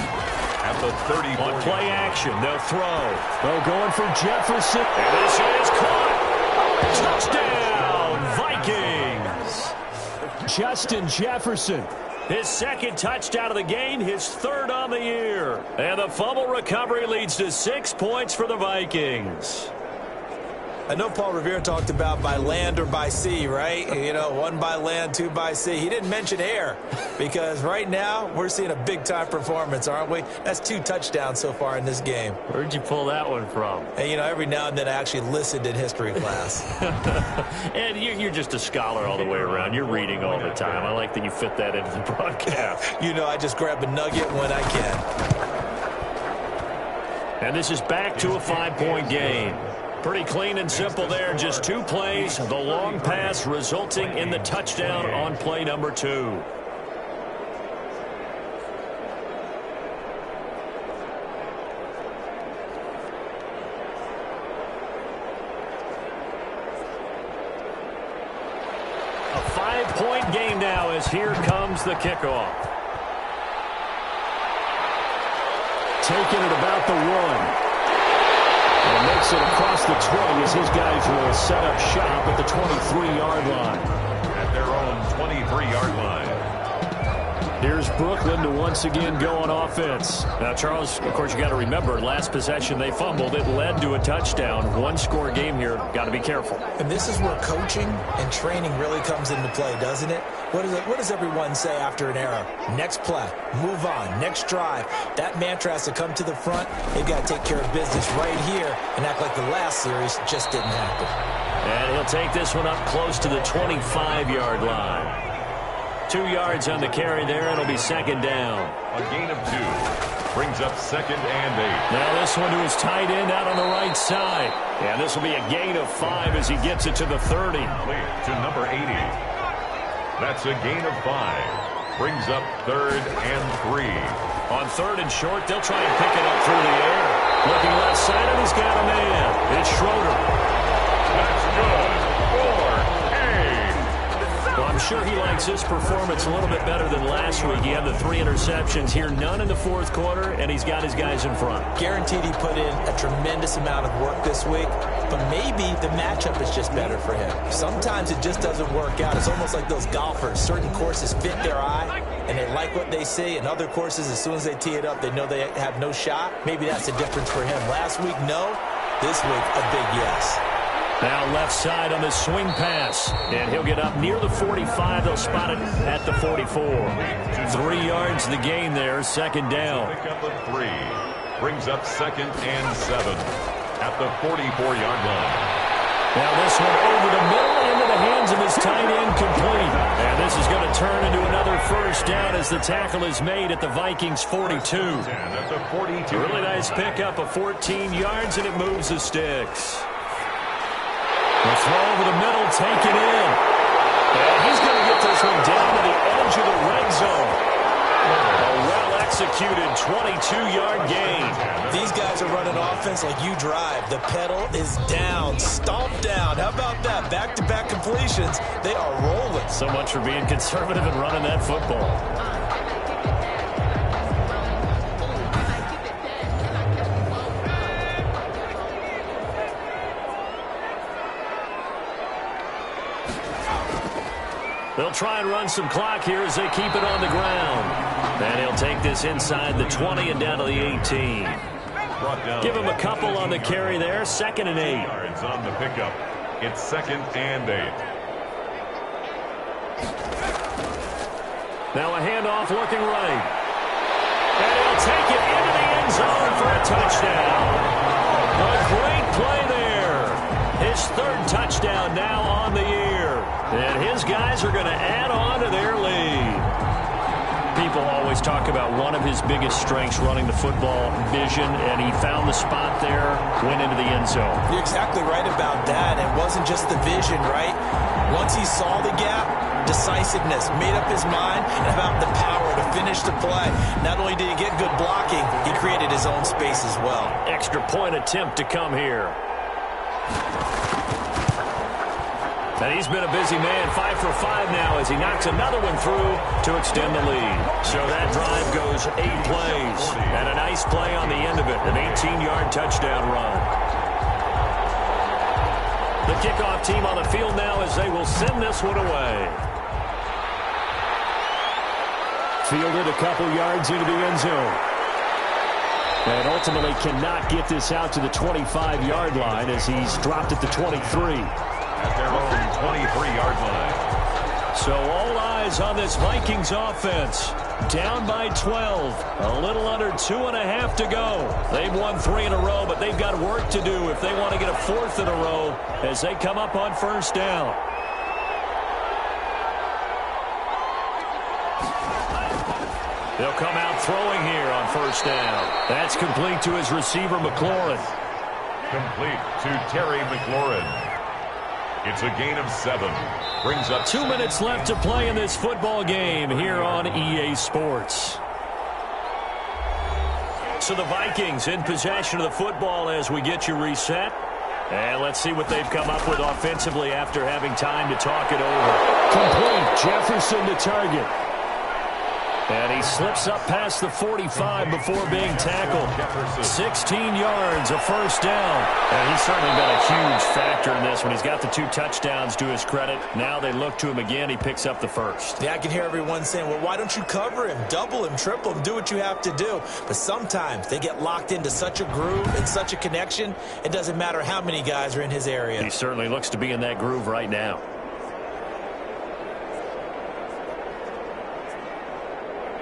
at the 34. On play action, they'll throw. They're going for Jefferson. And this is caught. Touchdown, Vikings. Justin Jefferson. His second touchdown of the game, his 3rd on the year. And the fumble recovery leads to 6 points for the Vikings. I know Paul Revere talked about by land or by sea, right? You know, 1 by land, 2 by sea. He didn't mention air because right now we're seeing a big-time performance, aren't we? That's 2 touchdowns so far in this game. Where'd you pull that one from? And, you know, every now and then I actually listened in history class. And you're just a scholar all the way around. You're reading all the time. I like that you fit that into the broadcast. You know, I just grab a nugget when I can. And this is back to a 5-point game. Pretty clean and simple there. Just 2 plays. The long pass resulting in the touchdown on play number 2. A 5-point game now as here comes the kickoff. Taking it about the 1. And makes it across the 20 as his guys will set up shop at the 23-yard line. At their own 23-yard line. Here's Brooklyn to once again go on offense. Now, Charles, of course, you got to remember, last possession they fumbled. It led to a touchdown. 1-score game here. Got to be careful. And this is where coaching and training really comes into play, doesn't it? What does everyone say after an error? Next play, move on, next drive. That mantra has to come to the front. They've got to take care of business right here and act like the last series just didn't happen. And he'll take this one up close to the 25-yard line. 2 yards on the carry there. It'll be second down. A gain of 2 brings up 2nd and 8. Now this one to his tight end out on the right side. And this will be a gain of 5 as he gets it to the 30. To number 80. That's a gain of 5. Brings up 3rd and 3. On 3rd and short, they'll try and pick it up through the air. Looking left side, and he's got a man. It's Schroeder. That's good. 4A. Well, I'm sure he likes his performance a little bit better than last week. He had the 3 interceptions here, none in the 4th quarter, and he's got his guys in front. Guaranteed he put in a tremendous amount of work this week, but maybe the matchup is just better for him. Sometimes it just doesn't work out. It's almost like those golfers. Certain courses fit their eye, and they like what they see. And other courses, as soon as they tee it up, they know they have no shot. Maybe that's the difference for him. Last week, no. This week, a big yes. Now left side on the swing pass, and he'll get up near the 45. They'll spot it at the 44. 3 yards the gain there, 2nd down. Pick up a 3. Brings up 2nd and 7 at the 44-yard line. Now this one over the middle into the hands of his tight end, complete. And this is going to turn into another 1st down as the tackle is made at the Vikings 42. At the 42. Really nice pickup of 14 yards, and it moves the sticks. The throw over the middle, taken in. And he's going to get this one down to the edge of the red zone. A well-executed 22-yard gain. These guys are running offense like you drive. The pedal is down, stomp down. How about that? Back-to-back completions. They are rolling. So much for being conservative and running that football. They'll try and run some clock here as they keep it on the ground. And he'll take this inside the 20 and down to the 18. Give him a couple on the carry there. 2nd and 8. Yards on the pickup. It's 2nd and 8. Now a handoff looking right. And he'll take it into the end zone for a touchdown. A great play there. His 3rd touchdown now on the year. And his guys are going to add on to their lead. People always talk about one of his biggest strengths, running the football, vision, and he found the spot there, went into the end zone. You're exactly right about that. It wasn't just the vision, right? Once he saw the gap, decisiveness, made up his mind, and about the power to finish the play. Not only did he get good blocking, he created his own space as well. Extra point attempt to come here. And he's been a busy man, 5 for 5 now as he knocks another one through to extend the lead. So that drive goes 8 plays. And a nice play on the end of it, an 18-yard touchdown run. The kickoff team on the field now as they will send this one away. Fielded a couple yards into the end zone. And ultimately cannot get this out to the 25-yard line as he's dropped at the 23. At their own 23-yard line. So all eyes on this Vikings offense. Down by 12. A little under 2.5 to go. They've won 3 in a row, but they've got work to do if they want to get a 4th in a row as they come up on 1st down. They'll come out throwing here on 1st down. That's complete to his receiver, McLaurin. Complete to Terry McLaurin. It's a gain of 7. Brings up 2 minutes left to play in this football game here on EA Sports. So the Vikings in possession of the football as we get you reset. And let's see what they've come up with offensively after having time to talk it over. Complete. Jefferson to target. And he slips up past the 45 before being tackled. 16 yards, a 1st down. And he's certainly been a huge factor in this one. He's got the 2 touchdowns to his credit. Now they look to him again. He picks up the 1st. Yeah, I can hear everyone saying, well, why don't you cover him, double him, triple him, do what you have to do. But sometimes they get locked into such a groove and such a connection, it doesn't matter how many guys are in his area. He certainly looks to be in that groove right now.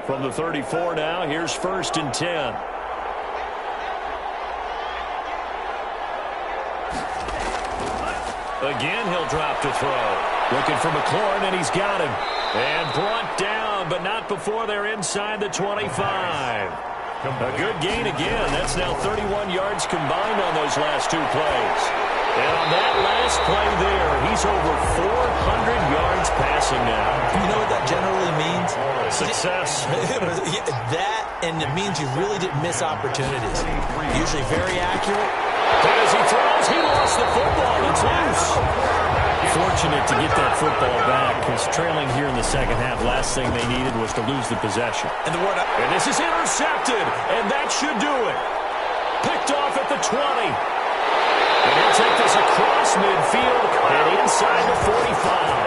From the 34 now, here's 1st and 10. Again, he'll drop to throw. Looking for McLaurin, and he's got him. And brought down, but not before they're inside the 25. A good gain again. That's now 31 yards combined on those last 2 plays. And on that last play there, he's over 400 yards passing now. You know what that generally means? Success. That, and it means you really didn't miss opportunities. Usually very accurate. And as he throws, he lost the football. It's loose. Fortunate to get that football back, because trailing here in the second half, last thing they needed was to lose the possession. And this is intercepted, and that should do it. Picked off at the 20. And he'll take this across midfield and inside the 45.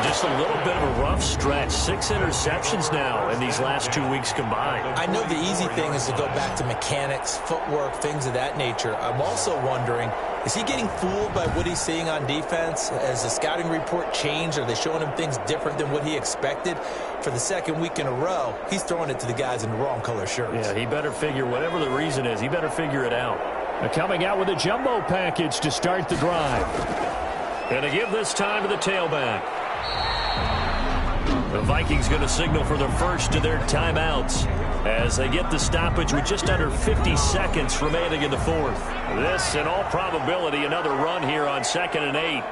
Just a little bit of a rough stretch. 6 interceptions now in these last 2 weeks combined. I know the easy thing is to go back to mechanics, footwork, things of that nature. I'm also wondering, is he getting fooled by what he's seeing on defense? Has the scouting report changed? Are they showing him things different than what he expected? For the second week in a row, he's throwing it to the guys in the wrong color shirts. Yeah, he better figure, whatever the reason is, he better figure it out. Coming out with a jumbo package to start the drive. And to give this time to the tailback. The Vikings going to signal for the first of their timeouts as they get the stoppage with just under 50 seconds remaining in the fourth. This, in all probability, another run here on 2nd and 8.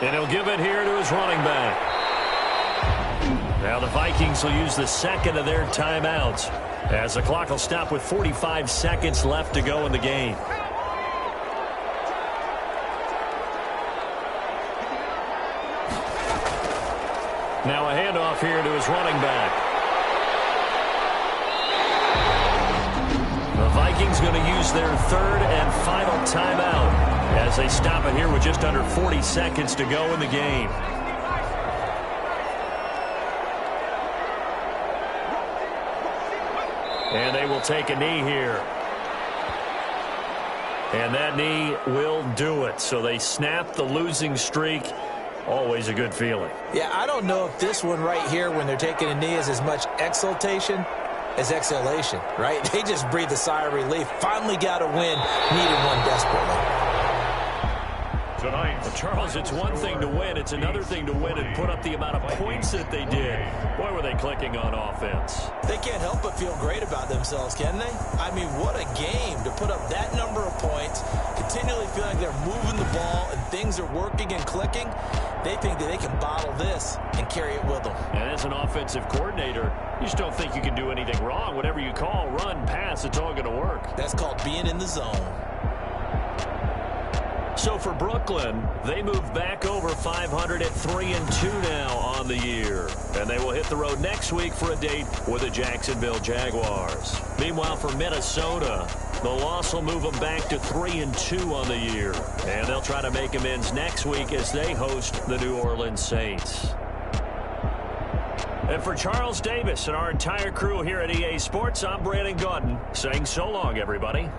And he'll give it here to his running back. Now the Vikings will use the second of their timeouts as the clock will stop with 45 seconds left to go in the game. Now a handoff here to his running back. The Vikings going to use their third and final timeout as they stop it here with just under 40 seconds to go in the game. And they will take a knee here. And that knee will do it. So they snap the losing streak. Always a good feeling. Yeah, I don't know if this one right here, when they're taking a knee, is as much exultation as exhalation, right? They just breathe a sigh of relief. Finally got a win. Needed one desperately. Tonight, well, Charles, it's one thing to win. It's another thing to win and put up the amount of points that they did. Boy, were they clicking on offense. They can't help but feel great about themselves, can they? I mean, what a game to put up that number of points, continually feeling like they're moving the ball and things are working and clicking. They think that they can bottle this and carry it with them. And as an offensive coordinator, you just don't think you can do anything wrong. Whatever you call, run, pass, it's all going to work. That's called being in the zone. So for Brooklyn, they move back over 500 at 3-2 now on the year. And they will hit the road next week for a date with the Jacksonville Jaguars. Meanwhile, for Minnesota, the loss will move them back to 3-2 on the year. And they'll try to make amends next week as they host the New Orleans Saints. And for Charles Davis and our entire crew here at EA Sports, I'm Brandon Gaudin saying so long, everybody.